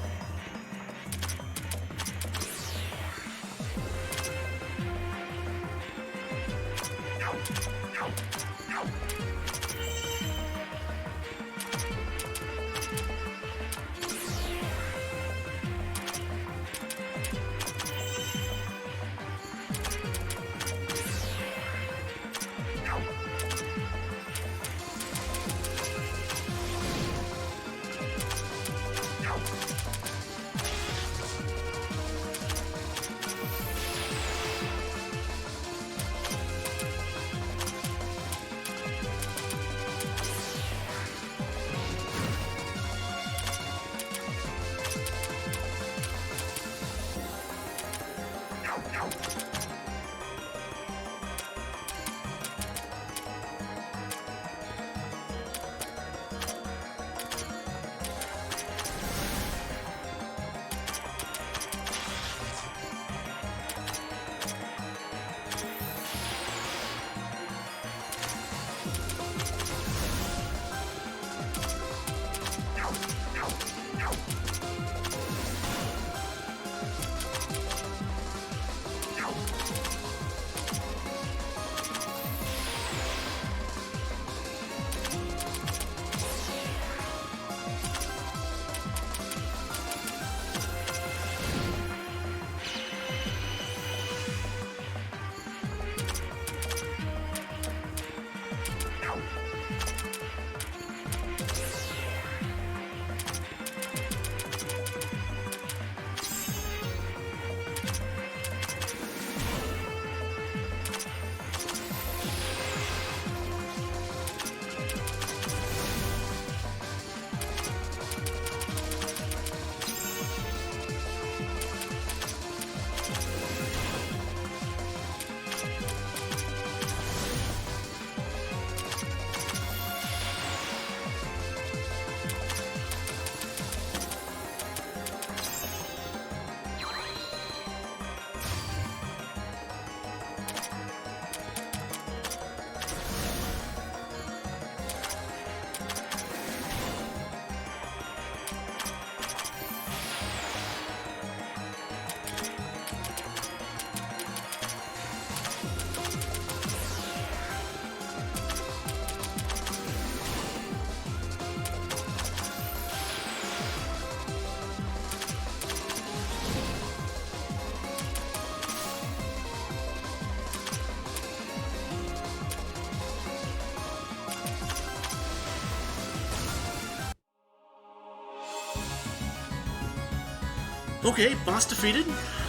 Okay, boss defeated.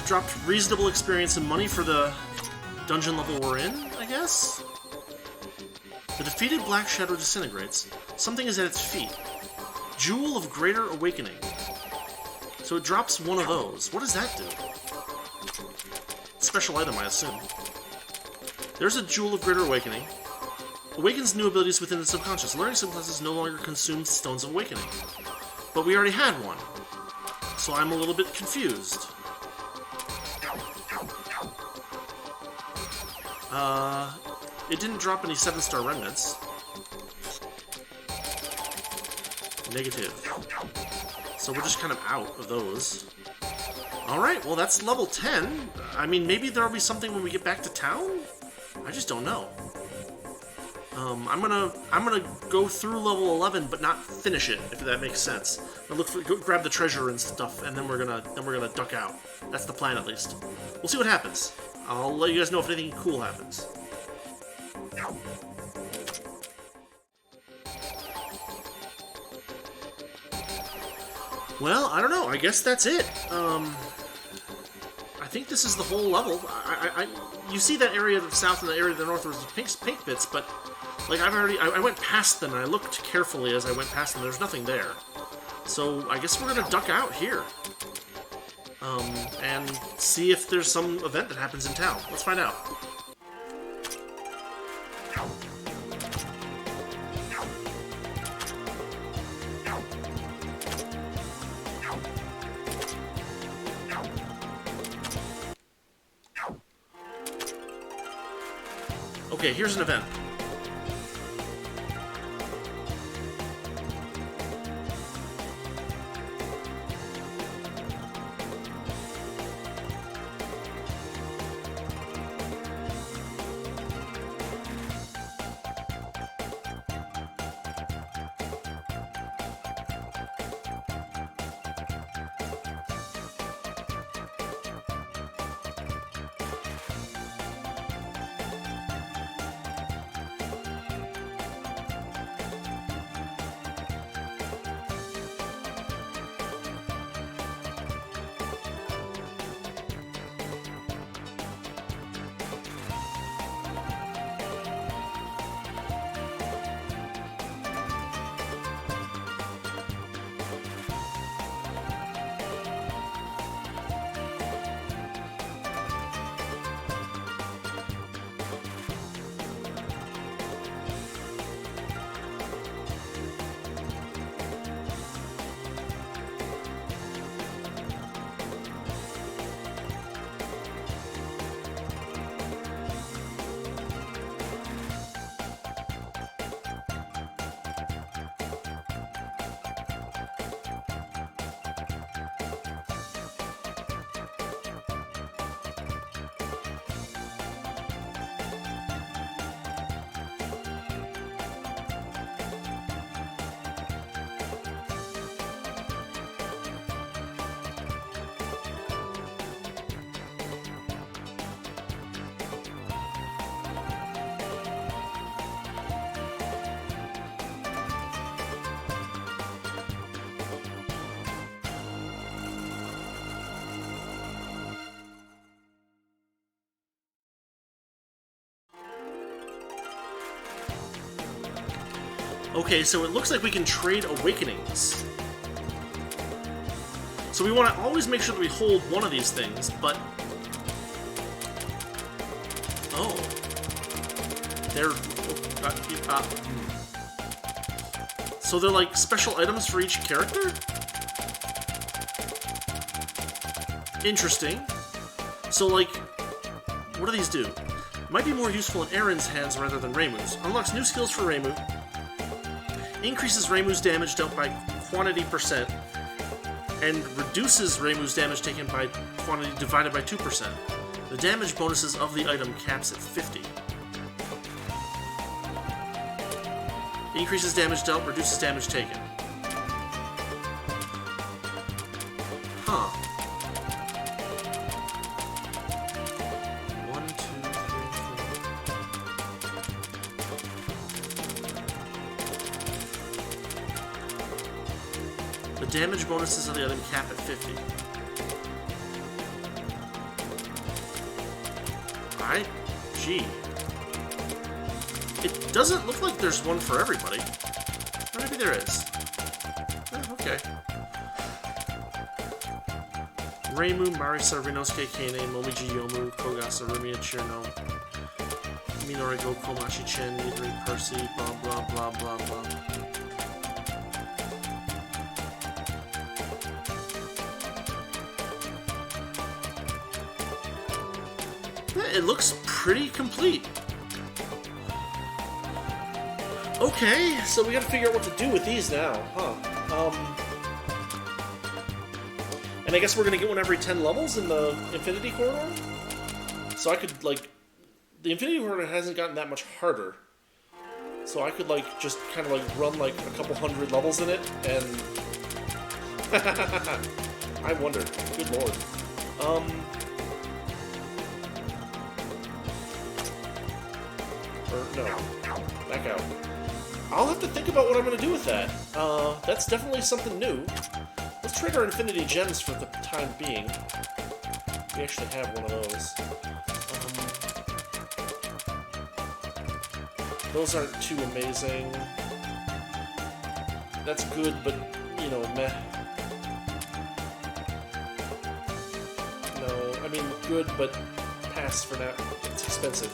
Dropped reasonable experience and money for the dungeon level we're in, I guess? The defeated Black Shadow disintegrates. Something is at its feet. Jewel of Greater Awakening. So it drops one of those. What does that do? Special item, I assume. There's a Jewel of Greater Awakening. Awakens new abilities within the subconscious. Learning subclasses no longer consumes Stones of Awakening. But we already had one. So I'm a little bit confused. It didn't drop any 7-star remnants. Negative. So we're just kind of out of those. Alright, well that's level 10. I mean, maybe there'll be something when we get back to town? I just don't know. I'm gonna go through level 11, but not finish it, if that makes sense. Go grab the treasure and stuff, and then we're gonna duck out. That's the plan, at least. We'll see what happens. I'll let you guys know if anything cool happens. Well, I don't know. I guess that's it. I think this is the whole level. You see that area to the south and the area to the north was pink bits, but like I went past them and I looked carefully as I went past them. There's nothing there, so I guess we're gonna duck out here, and see if there's some event that happens in town. Let's find out. Okay, here's an event. Okay, so it looks like we can trade awakenings. So we want to always make sure that we hold one of these things, but... Oh. They're... So they're like special items for each character? Interesting. So like, what do these do? Might be more useful in Aaron's hands rather than Reimu's. Unlocks new skills for Reimu. Increases Reimu's damage dealt by quantity %, and reduces Reimu's damage taken by quantity divided by 2%. The damage bonuses of the item caps at 50. Increases damage dealt, reduces damage taken. Huh. 1, 2, 3, 4. The damage bonuses of the item cap at 50. Gee. It doesn't look like there's one for everybody. Or maybe there is. Okay. Reimu, Marisa, Rinosuke, Kane, Momiji, Yomu, Kogasa, Rumiya, Chirno, Minorigo, Komachi, Chen, Midori, Percy, blah blah blah blah blah. It looks pretty complete. Okay, so we gotta figure out what to do with these now, huh? And I guess we're gonna get one every 10 levels in the Infinity Corridor? So I could, like... The Infinity Corridor hasn't gotten that much harder. So I could, like, just kind of, like, run, like, a couple hundred levels in it, and... I wonder. Good lord. Or, no. Back out. I'll have to think about what I'm going to do with that. That's definitely something new. Let's trade our Infinity Gems for the time being. We actually have one of those. Those aren't too amazing. That's good, but, you know, meh. No, I mean, good, but pass for now. It's expensive.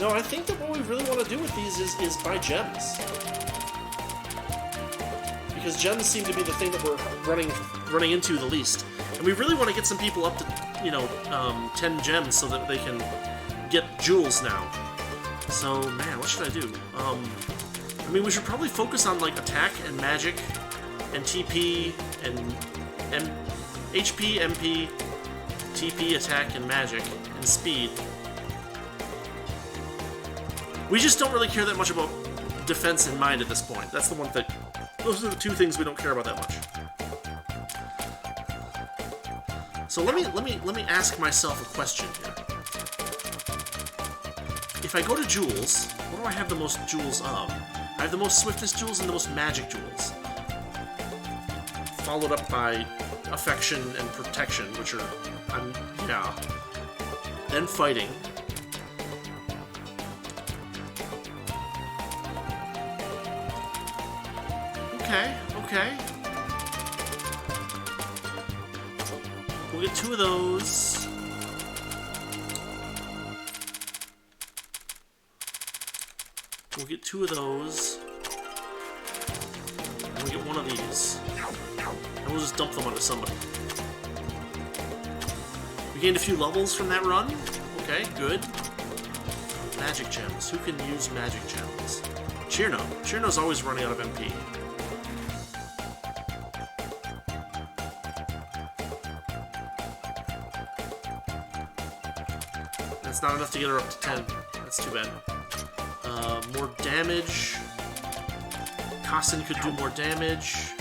No, I think that what we really want to do with these is buy gems. Because gems seem to be the thing that we're running into the least. And we really want to get some people up to, you know, 10 gems so that they can get jewels now. So, man, what should I do? I mean, we should probably focus on, like, attack and magic and TP and HP, MP, TP, attack, and magic, and speed. We just don't really care that much about defense in mind at this point. That's the one thing. Those are the two things we don't care about that much. So let me ask myself a question here. If I go to jewels, what do I have the most jewels of? I have the most swiftness jewels and the most magic jewels. Followed up by affection and protection, which are, yeah. Then fighting. Okay. We'll get 2 of those. We'll get 2 of those. And we'll get 1 of these. And we'll just dump them onto somebody. We gained a few levels from that run. Okay, good. Magic gems. Who can use magic gems? Cheerno. Cheerno's always running out of MP. That's not enough to get her up to 10. That's too bad. More damage. Kassen could do more damage.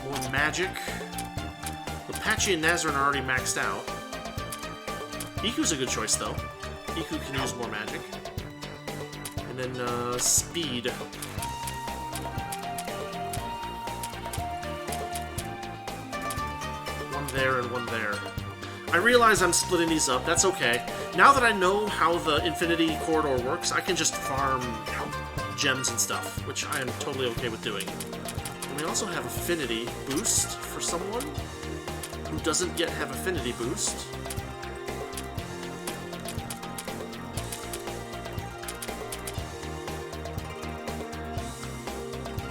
More magic. Apache and Nazarene are already maxed out. Iku's a good choice, though. Iku can use more magic. And then, speed. One there and one there. I realize I'm splitting these up. That's okay. Now that I know how the Infinity Corridor works, I can just farm gems and stuff, which I am totally okay with doing. And we also have Affinity Boost for someone who doesn't yet have Affinity Boost.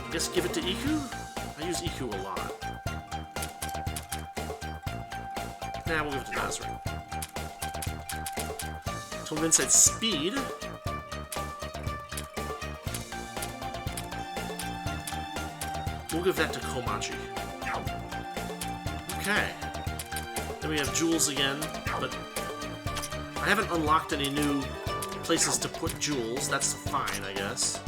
I guess give it to Iku? I use Iku a lot. Nah, we'll give it to Nazarene. Total Insight Speed. We'll give that to Komachi. Okay. Then we have Jewels again, but I haven't unlocked any new places to put Jewels. That's fine, I guess.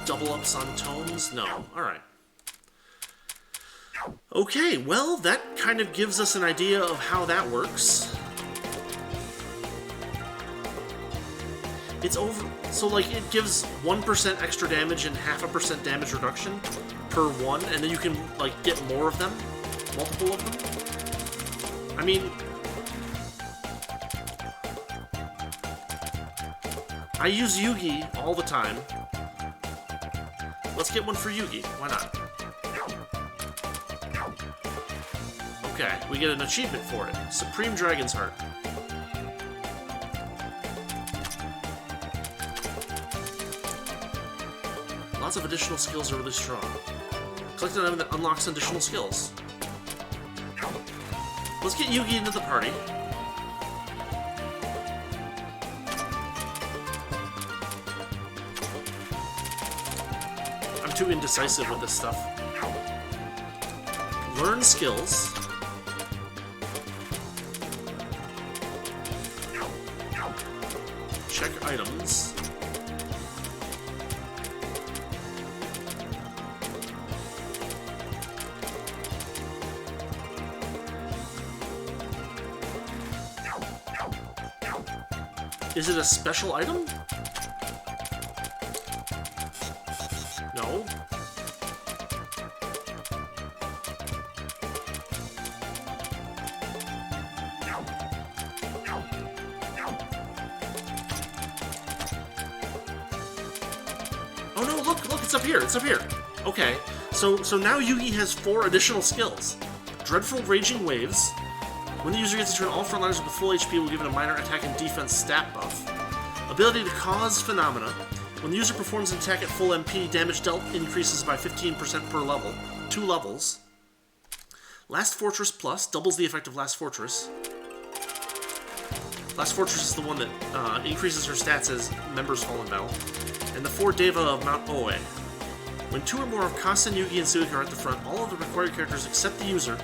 Double ups on tomes? No. Alright. Okay, well, that kind of gives us an idea of how that works. It's over... So, like, it gives 1% extra damage and 0.5% damage reduction per one, and then you can, like, get more of them. Multiple of them. I mean... I use Yugi all the time. Let's get one for Yugi. Why not? Okay, we get an achievement for it. Supreme Dragon's Heart. Lots of additional skills are really strong. Collect an item that unlocks additional skills. Let's get Yugi into the party. Too indecisive with this stuff. Learn skills. Check items. Is it a special item? No. Oh no, look, it's up here, Okay, so now Yugi has 4 additional skills. Dreadful Raging Waves. When the user gets to turn, all frontliners with full HP will give it a minor attack and defense stat buff. Ability to cause phenomena. When the user performs an attack at full MP, damage dealt increases by 15% per level. 2 levels. Last Fortress Plus doubles the effect of Last Fortress. Last Fortress is the one that increases her stats as members fall in battle. And the 4 Deva of Mount Oe. When 2 or more of Kasen, Yugi, and Suika are at the front, all of the required characters except the user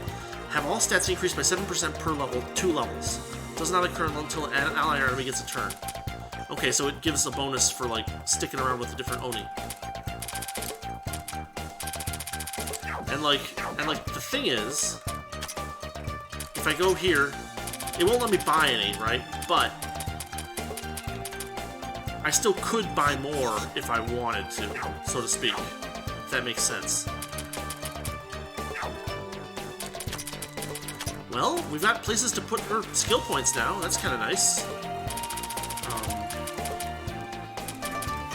have all stats increased by 7% per level, 2 levels. Does not occur until an ally or enemy gets a turn. Okay, so it gives a bonus for, like, sticking around with a different Oni. And like, the thing is, if I go here, it won't let me buy any, right? But I still could buy more if I wanted to, so to speak. If that makes sense. Well, we've got places to put her skill points now. That's kind of nice.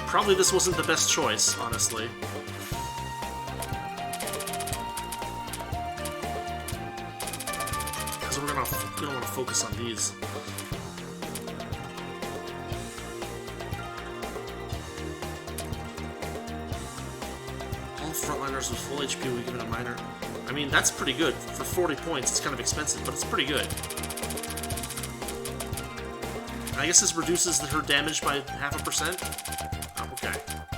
Probably this wasn't the best choice, honestly. Because we don't want to focus on these. All frontliners with full HP will give it a minor. I mean, that's pretty good. For 40 points, it's kind of expensive, but it's pretty good. I guess this reduces her damage by 0.5%. Oh, okay.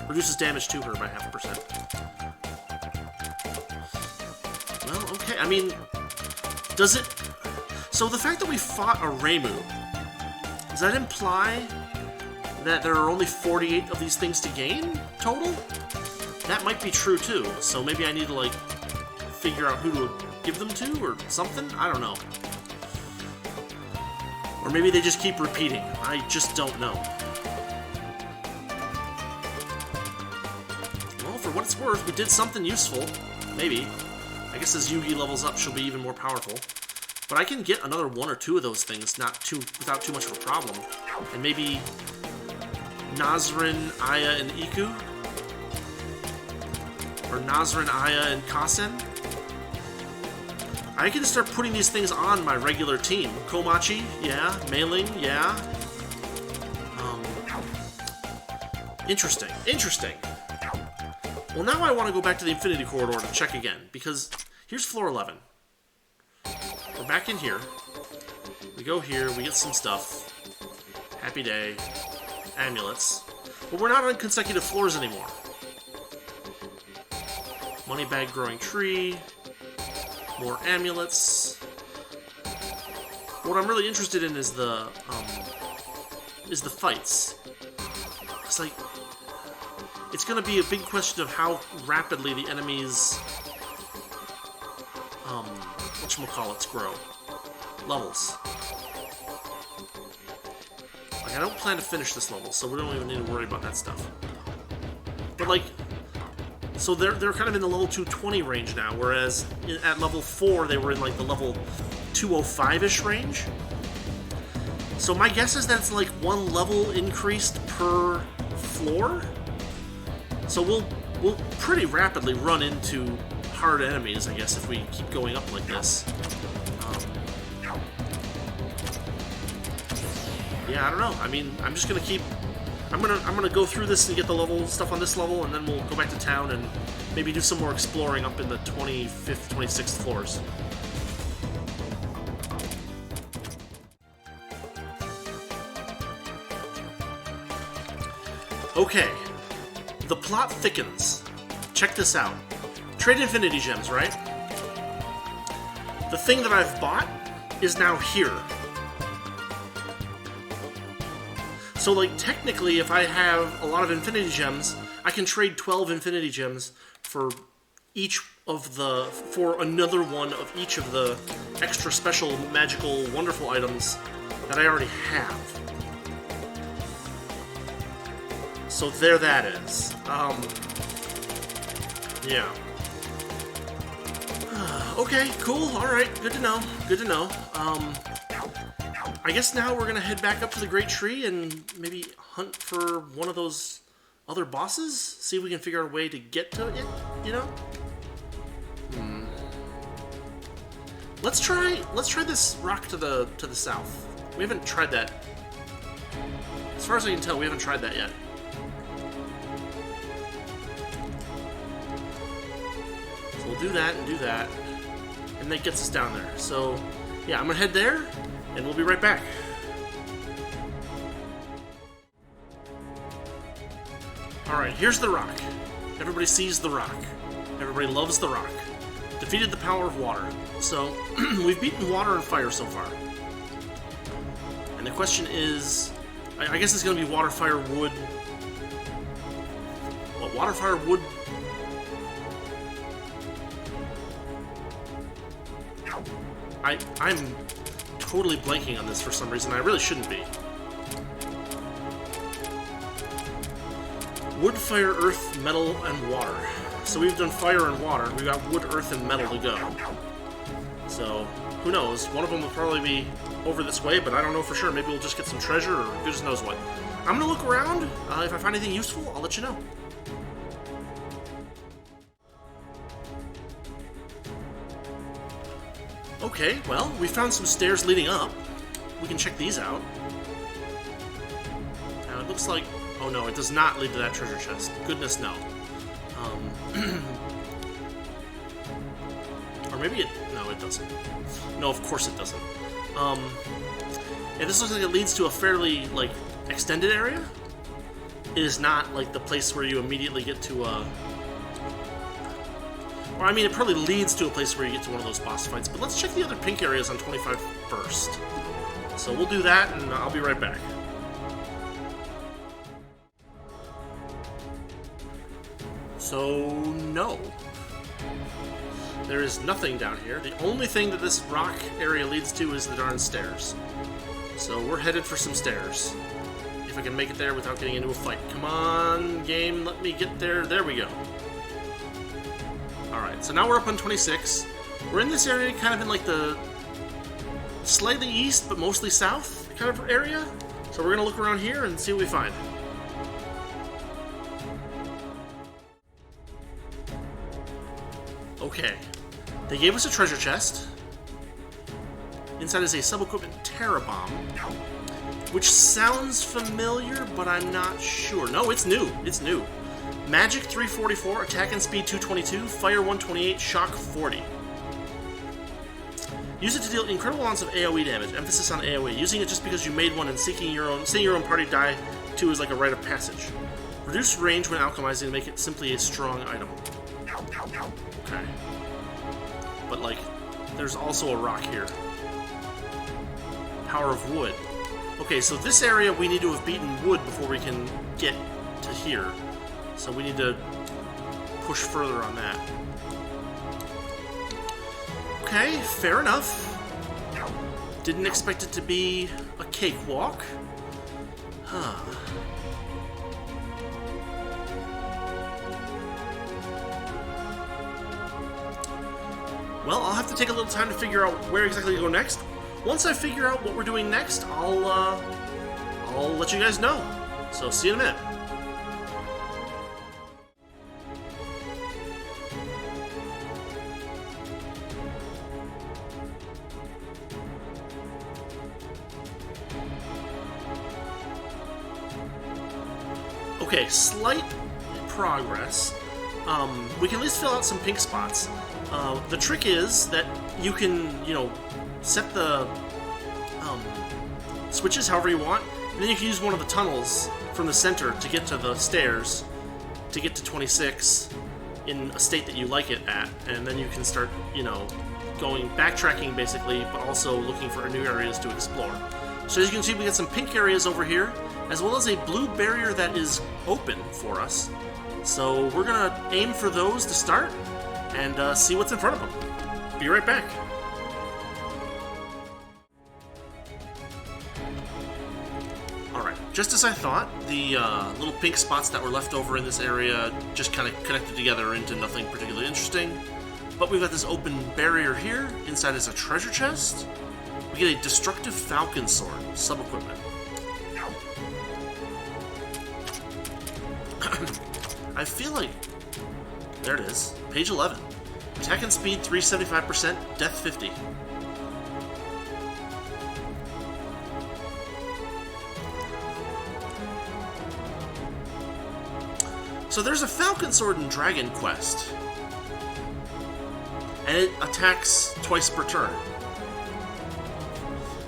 Reduces damage to her by 0.5%. Well, okay. I mean, does it... So the fact that we fought a Reimu, does that imply that there are only 48 of these things to gain total? That might be true, too. So maybe I need to, like, figure out who to give them to or something? I don't know. Or maybe they just keep repeating. I just don't know. Well, for what it's worth, we did something useful. Maybe. I guess as Yugi levels up, she'll be even more powerful. But I can get another 1 or 2 of those things without too much of a problem. And maybe Nazrin, Aya, and Iku? Or Nazrin, Aya, and Kasen? I can start putting these things on my regular team. Komachi, yeah. Mei-Ling, yeah. Interesting. Interesting. Well, now I want to go back to the Infinity Corridor to check again, because here's floor 11. We're back in here. We go here, we get some stuff. Happy day. Amulets. But we're not on consecutive floors anymore. Money bag growing tree. More amulets. What I'm really interested in is the fights. It's like it's going to be a big question of how rapidly the enemies whatchamacallits grow. Levels. Like, I don't plan to finish this level, so we don't even need to worry about that stuff. But like, so they're kind of in the level 220 range now, whereas at level 4 they were in like the level 205-ish range. So my guess is that it's like 1 level increased per floor. So we'll pretty rapidly run into hard enemies, I guess, if we keep going up like this. Yeah, I don't know. I mean, I'm just gonna keep. I'm gonna go through this and get the level stuff on this level, and then we'll go back to town and maybe do some more exploring up in the 25th, 26th floors. Okay, the plot thickens. Check this out. Trade Infinity Gems, right? The thing that I've bought is now here. So, like, technically, if I have a lot of Infinity Gems, I can trade 12 Infinity Gems for another one of each of the extra special, magical, wonderful items that I already have. So there that is. Yeah. Okay, cool, alright, good to know, good to know. I guess now we're gonna head back up to the Great Tree and maybe hunt for one of those other bosses? See if we can figure out a way to get to it, you know? Let's try this rock to the south. We haven't tried that. As far as I can tell, we haven't tried that yet. So we'll do that and do that. And that gets us down there. So, yeah, I'm gonna head there, and we'll be right back. Alright, here's the rock. Everybody sees the rock. Everybody loves the rock. Defeated the power of water. So, we've beaten water and fire so far. And the question is... I guess it's going to be water, fire, wood... What, water, fire, wood... I'm totally blanking on this for some reason. I really shouldn't be. Wood, fire, earth, metal, and water. So we've done fire and water. We've got wood, earth, and metal to go. So, who knows? One of them will probably be over this way, but I don't know for sure. Maybe we'll just get some treasure, or goodness knows what. I'm going to look around. If I find anything useful, I'll let you know. Okay, well, we found some stairs leading up. We can check these out. Now, it looks like... Oh no, it does not lead to that treasure chest. Goodness no. Or maybe it... No, it doesn't. No, of course it doesn't. Yeah, this looks like it leads to a fairly, like, extended area. It is not, like, the place where you immediately get to, Or, I mean, it probably leads to a place where you get to one of those boss fights, but let's check the other pink areas on 25 first. So we'll do that, and I'll be right back. So, no. There is nothing down here. The only thing that this rock area leads to is the darn stairs. So we're headed for some stairs. If I can make it there without getting into a fight. Come on, game, let me get there. There we go. Alright, so now we're up on 26. We're in this area kind of in like the slightly east, but mostly south kind of area. So we're going to look around here and see what we find. Okay, they gave us a treasure chest. Inside is a sub-equipment Terra Bomb, which sounds familiar, but I'm not sure. No, it's new. It's new. Magic 344, attack and speed 222, fire 128, shock 40. Use it to deal incredible amounts of AoE damage. Emphasis on AoE. Using it just because you made one and seeing your own party die too is like a rite of passage. Reduce range when alchemizing to make it simply a strong item. Okay. But, like, there's also a rock here. Power of wood. Okay, so this area we need to have beaten wood before we can get to here. So we need to push further on that. Okay, fair enough. Didn't expect it to be a cakewalk. Huh. Well, I'll have to take a little time to figure out where exactly to go next. Once I figure out what we're doing next, I'll let you guys know. So, see you in a minute. Okay, slight progress. We can at least fill out some pink spots. The trick is that you can, you know, set the switches however you want, and then you can use one of the tunnels from the center to get to the stairs, to get to 26 in a state that you like it at, and then you can start, you know, backtracking basically, but also looking for new areas to explore. So as you can see, we got some pink areas over here, as well as a blue barrier that is open for us. So we're gonna aim for those to start, and see what's in front of them. Be right back. Alright, Just as I thought, the little pink spots that were left over in this area just kind of connected together into nothing particularly interesting. But we've got this open barrier here. Inside is a treasure chest. We get a destructive falcon sword, sub-equipment. I feel like... There it is. Page 11. Attack and speed 375%, death 50. So there's a falcon sword in Dragon Quest. And it attacks twice per turn.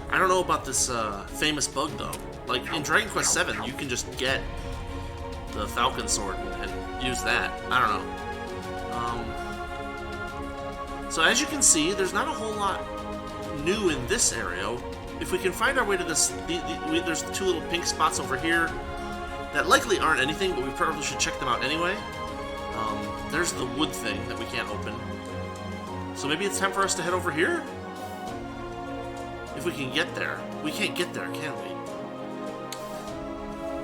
I don't know about this famous bug though. Like in Dragon Quest 7, you can just get the falcon sword and use that. I don't know. So as you can see, there's not a whole lot new in this area. If we can find our way to this, there's two little pink spots over here that likely aren't anything, but we probably should check them out anyway. There's the wood thing that we can't open. So maybe it's time for us to head over here? If we can get there. We can't get there, can we?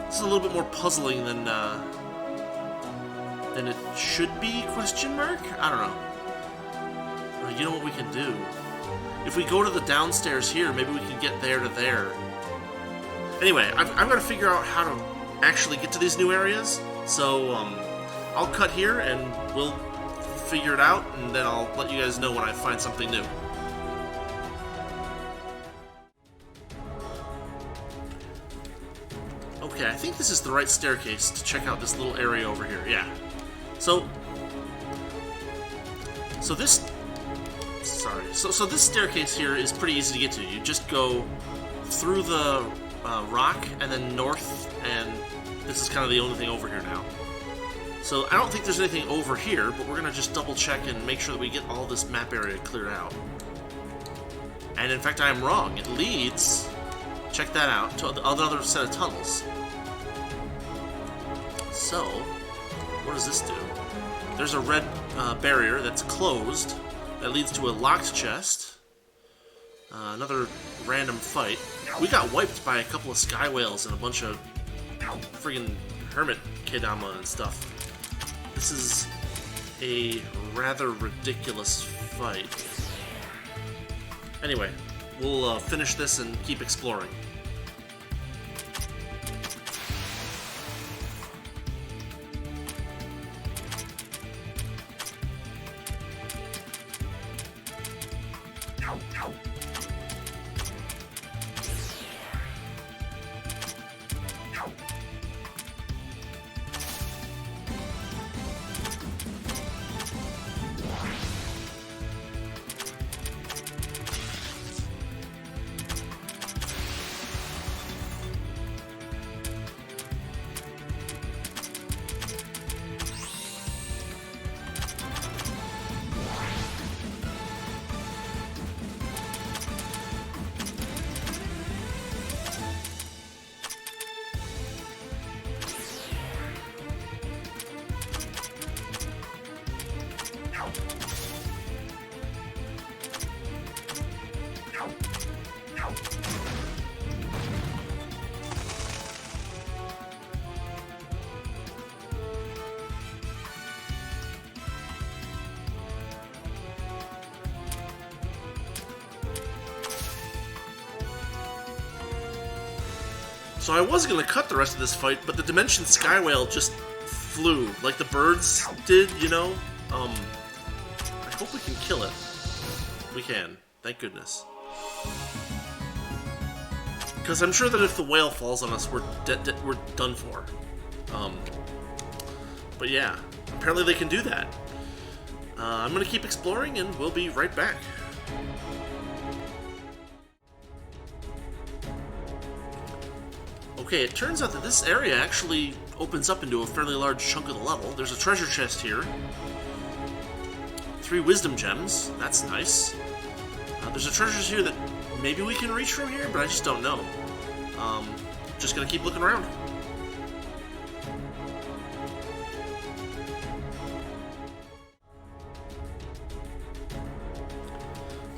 This is a little bit more puzzling than it should be, question mark? I don't know. You know what we can do? If we go to the downstairs here, maybe we can get there to there. Anyway, I've got to figure out how to actually get to these new areas. So, I'll cut here and we'll figure it out, and then I'll let you guys know when I find something new. Okay, I think this is the right staircase to check out this little area over here. Yeah. So this... Sorry. So this staircase here is pretty easy to get to. You just go through the rock and then north, and this is kind of the only thing over here now. So I don't think there's anything over here, but we're going to just double check and make sure that we get all this map area cleared out. And in fact, I am wrong. It leads, check that out, to another set of tunnels. So, what does this do? There's a red barrier that's closed that leads to a locked chest. Another random fight. We got wiped by a couple of sky whales and a bunch of friggin' hermit Kedama and stuff. This is a rather ridiculous fight. Anyway, we'll finish this and keep exploring. So I was going to cut the rest of this fight, but the Dimension Sky Whale just flew, like the birds did, you know? I hope we can kill it. We can. Thank goodness. Because I'm sure that if the whale falls on us, we're done for. But yeah, apparently they can do that. I'm going to keep exploring, and we'll be right back. Okay, it turns out that this area actually opens up into a fairly large chunk of the level. There's a treasure chest here. 3 wisdom gems. That's nice. There's a treasure here that maybe we can reach from here, but I just don't know. Just gonna keep looking around.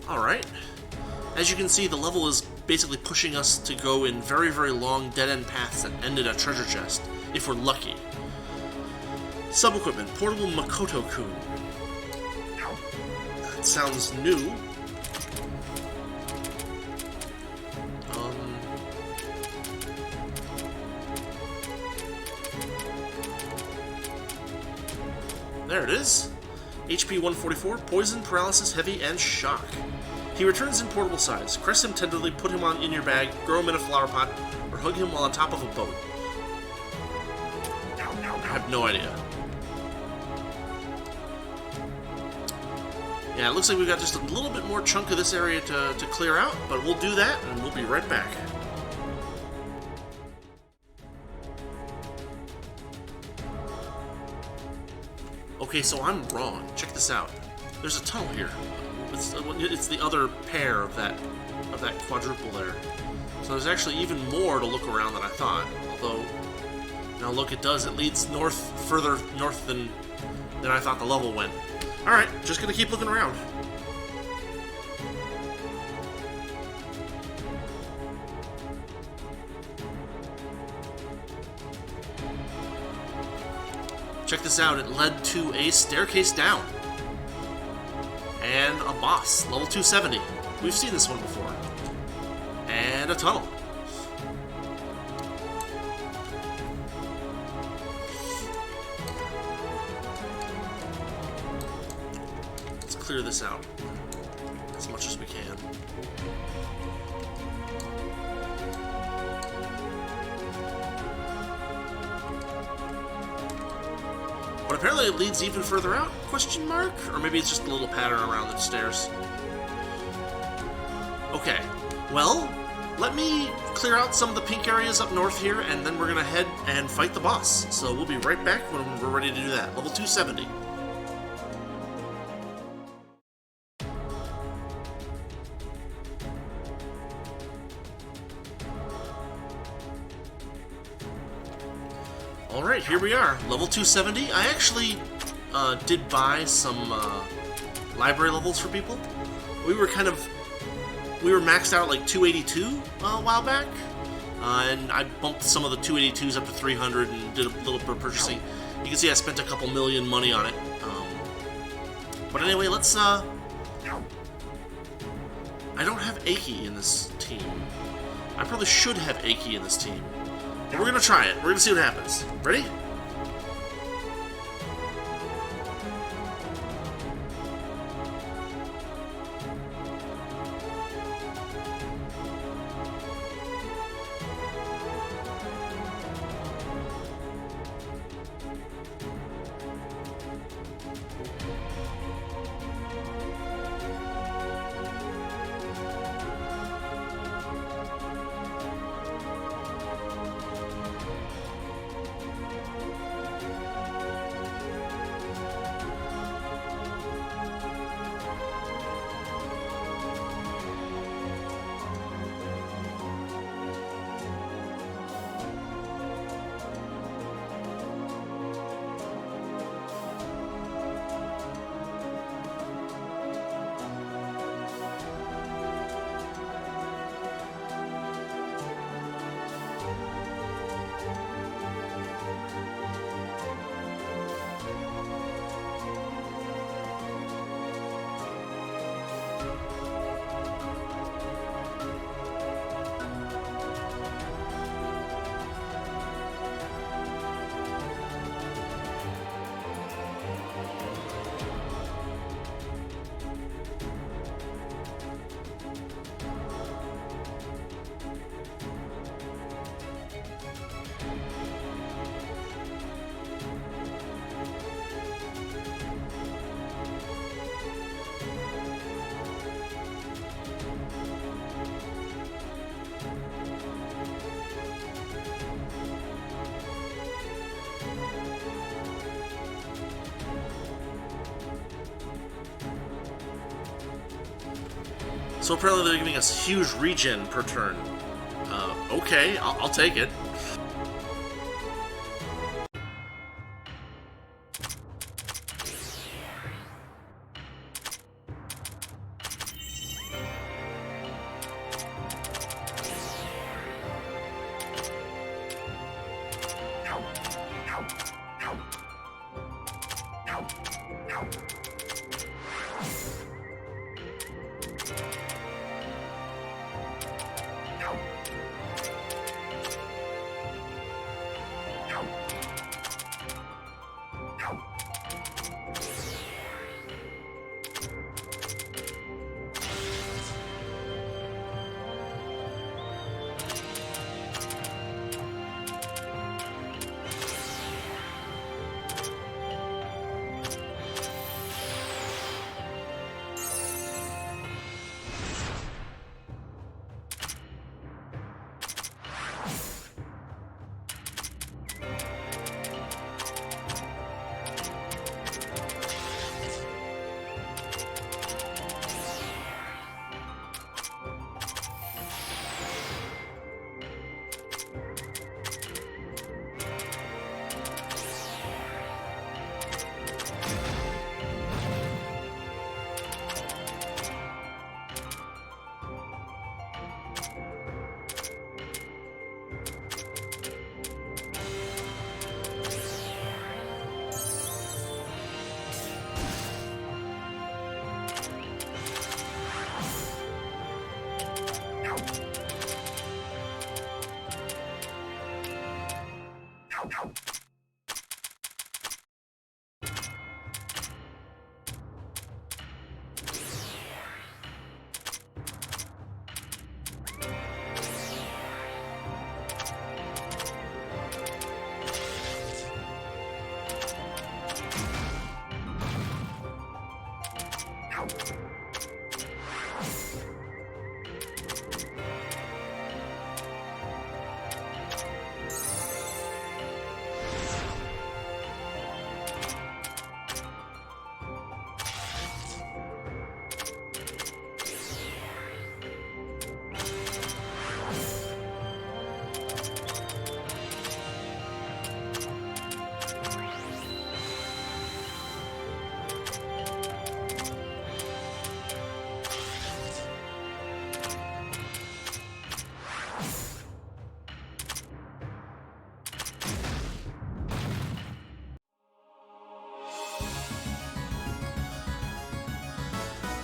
Alright. As you can see, the level is basically pushing us to go in very, very long dead-end paths that end in a treasure chest, if we're lucky. Sub-equipment, portable Makoto-kun. That sounds new. There it is. HP 144, poison, paralysis, heavy, and shock. He returns in portable size. Caress him tenderly, put him in your bag, grow him in a flower pot, or hug him while on top of a boat. I have no idea. Yeah, it looks like we've got just a little bit more chunk of this area to clear out, but we'll do that, and we'll be right back. Okay, so I'm wrong. Check this out. There's a tunnel here. It's the other pair of that quadruple there. So there's actually even more to look around than I thought. Although, now look, it does. It leads further north than I thought the level went. All right, just gonna keep looking around. Check this out, it led to a staircase down. And a boss, level 270. We've seen this one before. And a tunnel. Let's clear this out as much as we can. But apparently it leads even further out, question mark? Or maybe it's just a little pattern around the stairs. Okay, well, let me clear out some of the pink areas up north here, and then we're gonna head and fight the boss. So we'll be right back when we're ready to do that. Level 270. Alright, here we are, level 270. I actually did buy some library levels for people. We were maxed out at like 282 a while back, and I bumped some of the 282s up to 300 and did a little bit of purchasing. You can see I spent a couple million money on it. But anyway, let's... I don't have Aki in this team. I probably should have Aki in this team. We're gonna try it. We're gonna see what happens. Ready? So apparently they're giving us huge regen per turn. Okay, I'll take it.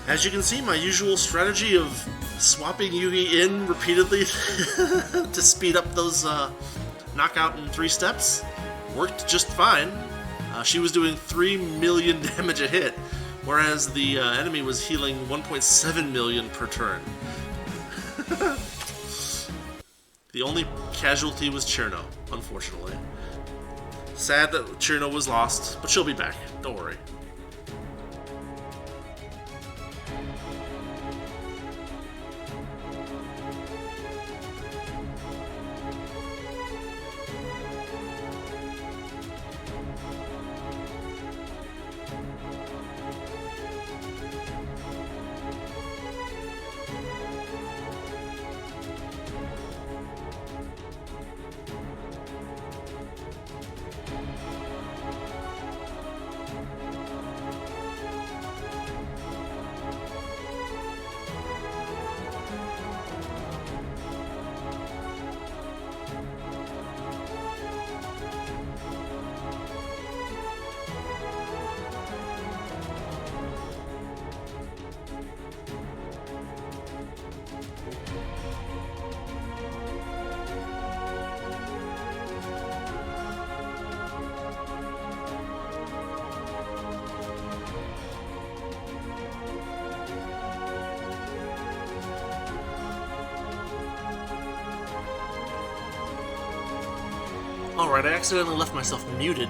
As you can see, my usual strategy of swapping Yugi in repeatedly to speed up those knockout in 3 steps worked just fine. She was doing 3 million damage a hit, whereas the enemy was healing 1.7 million per turn. The only casualty was Cherno, unfortunately. Sad that Cherno was lost, but she'll be back, don't worry. Alright, I accidentally left myself muted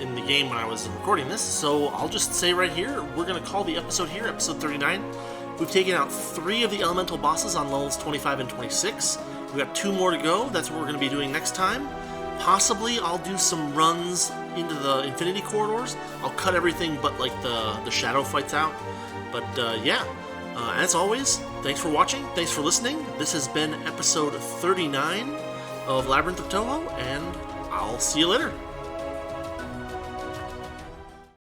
in the game when I was recording this, so I'll just say right here, we're going to call the episode here, episode 39. We've taken out 3 of the elemental bosses on levels 25 and 26. We've got 2 more to go. That's what we're going to be doing next time. Possibly I'll do some runs into the Infinity Corridors. I'll cut everything but like the shadow fights out. But yeah, as always, thanks for watching, thanks for listening. This has been episode 39 of Labyrinth of Touhou, and I'll see you later.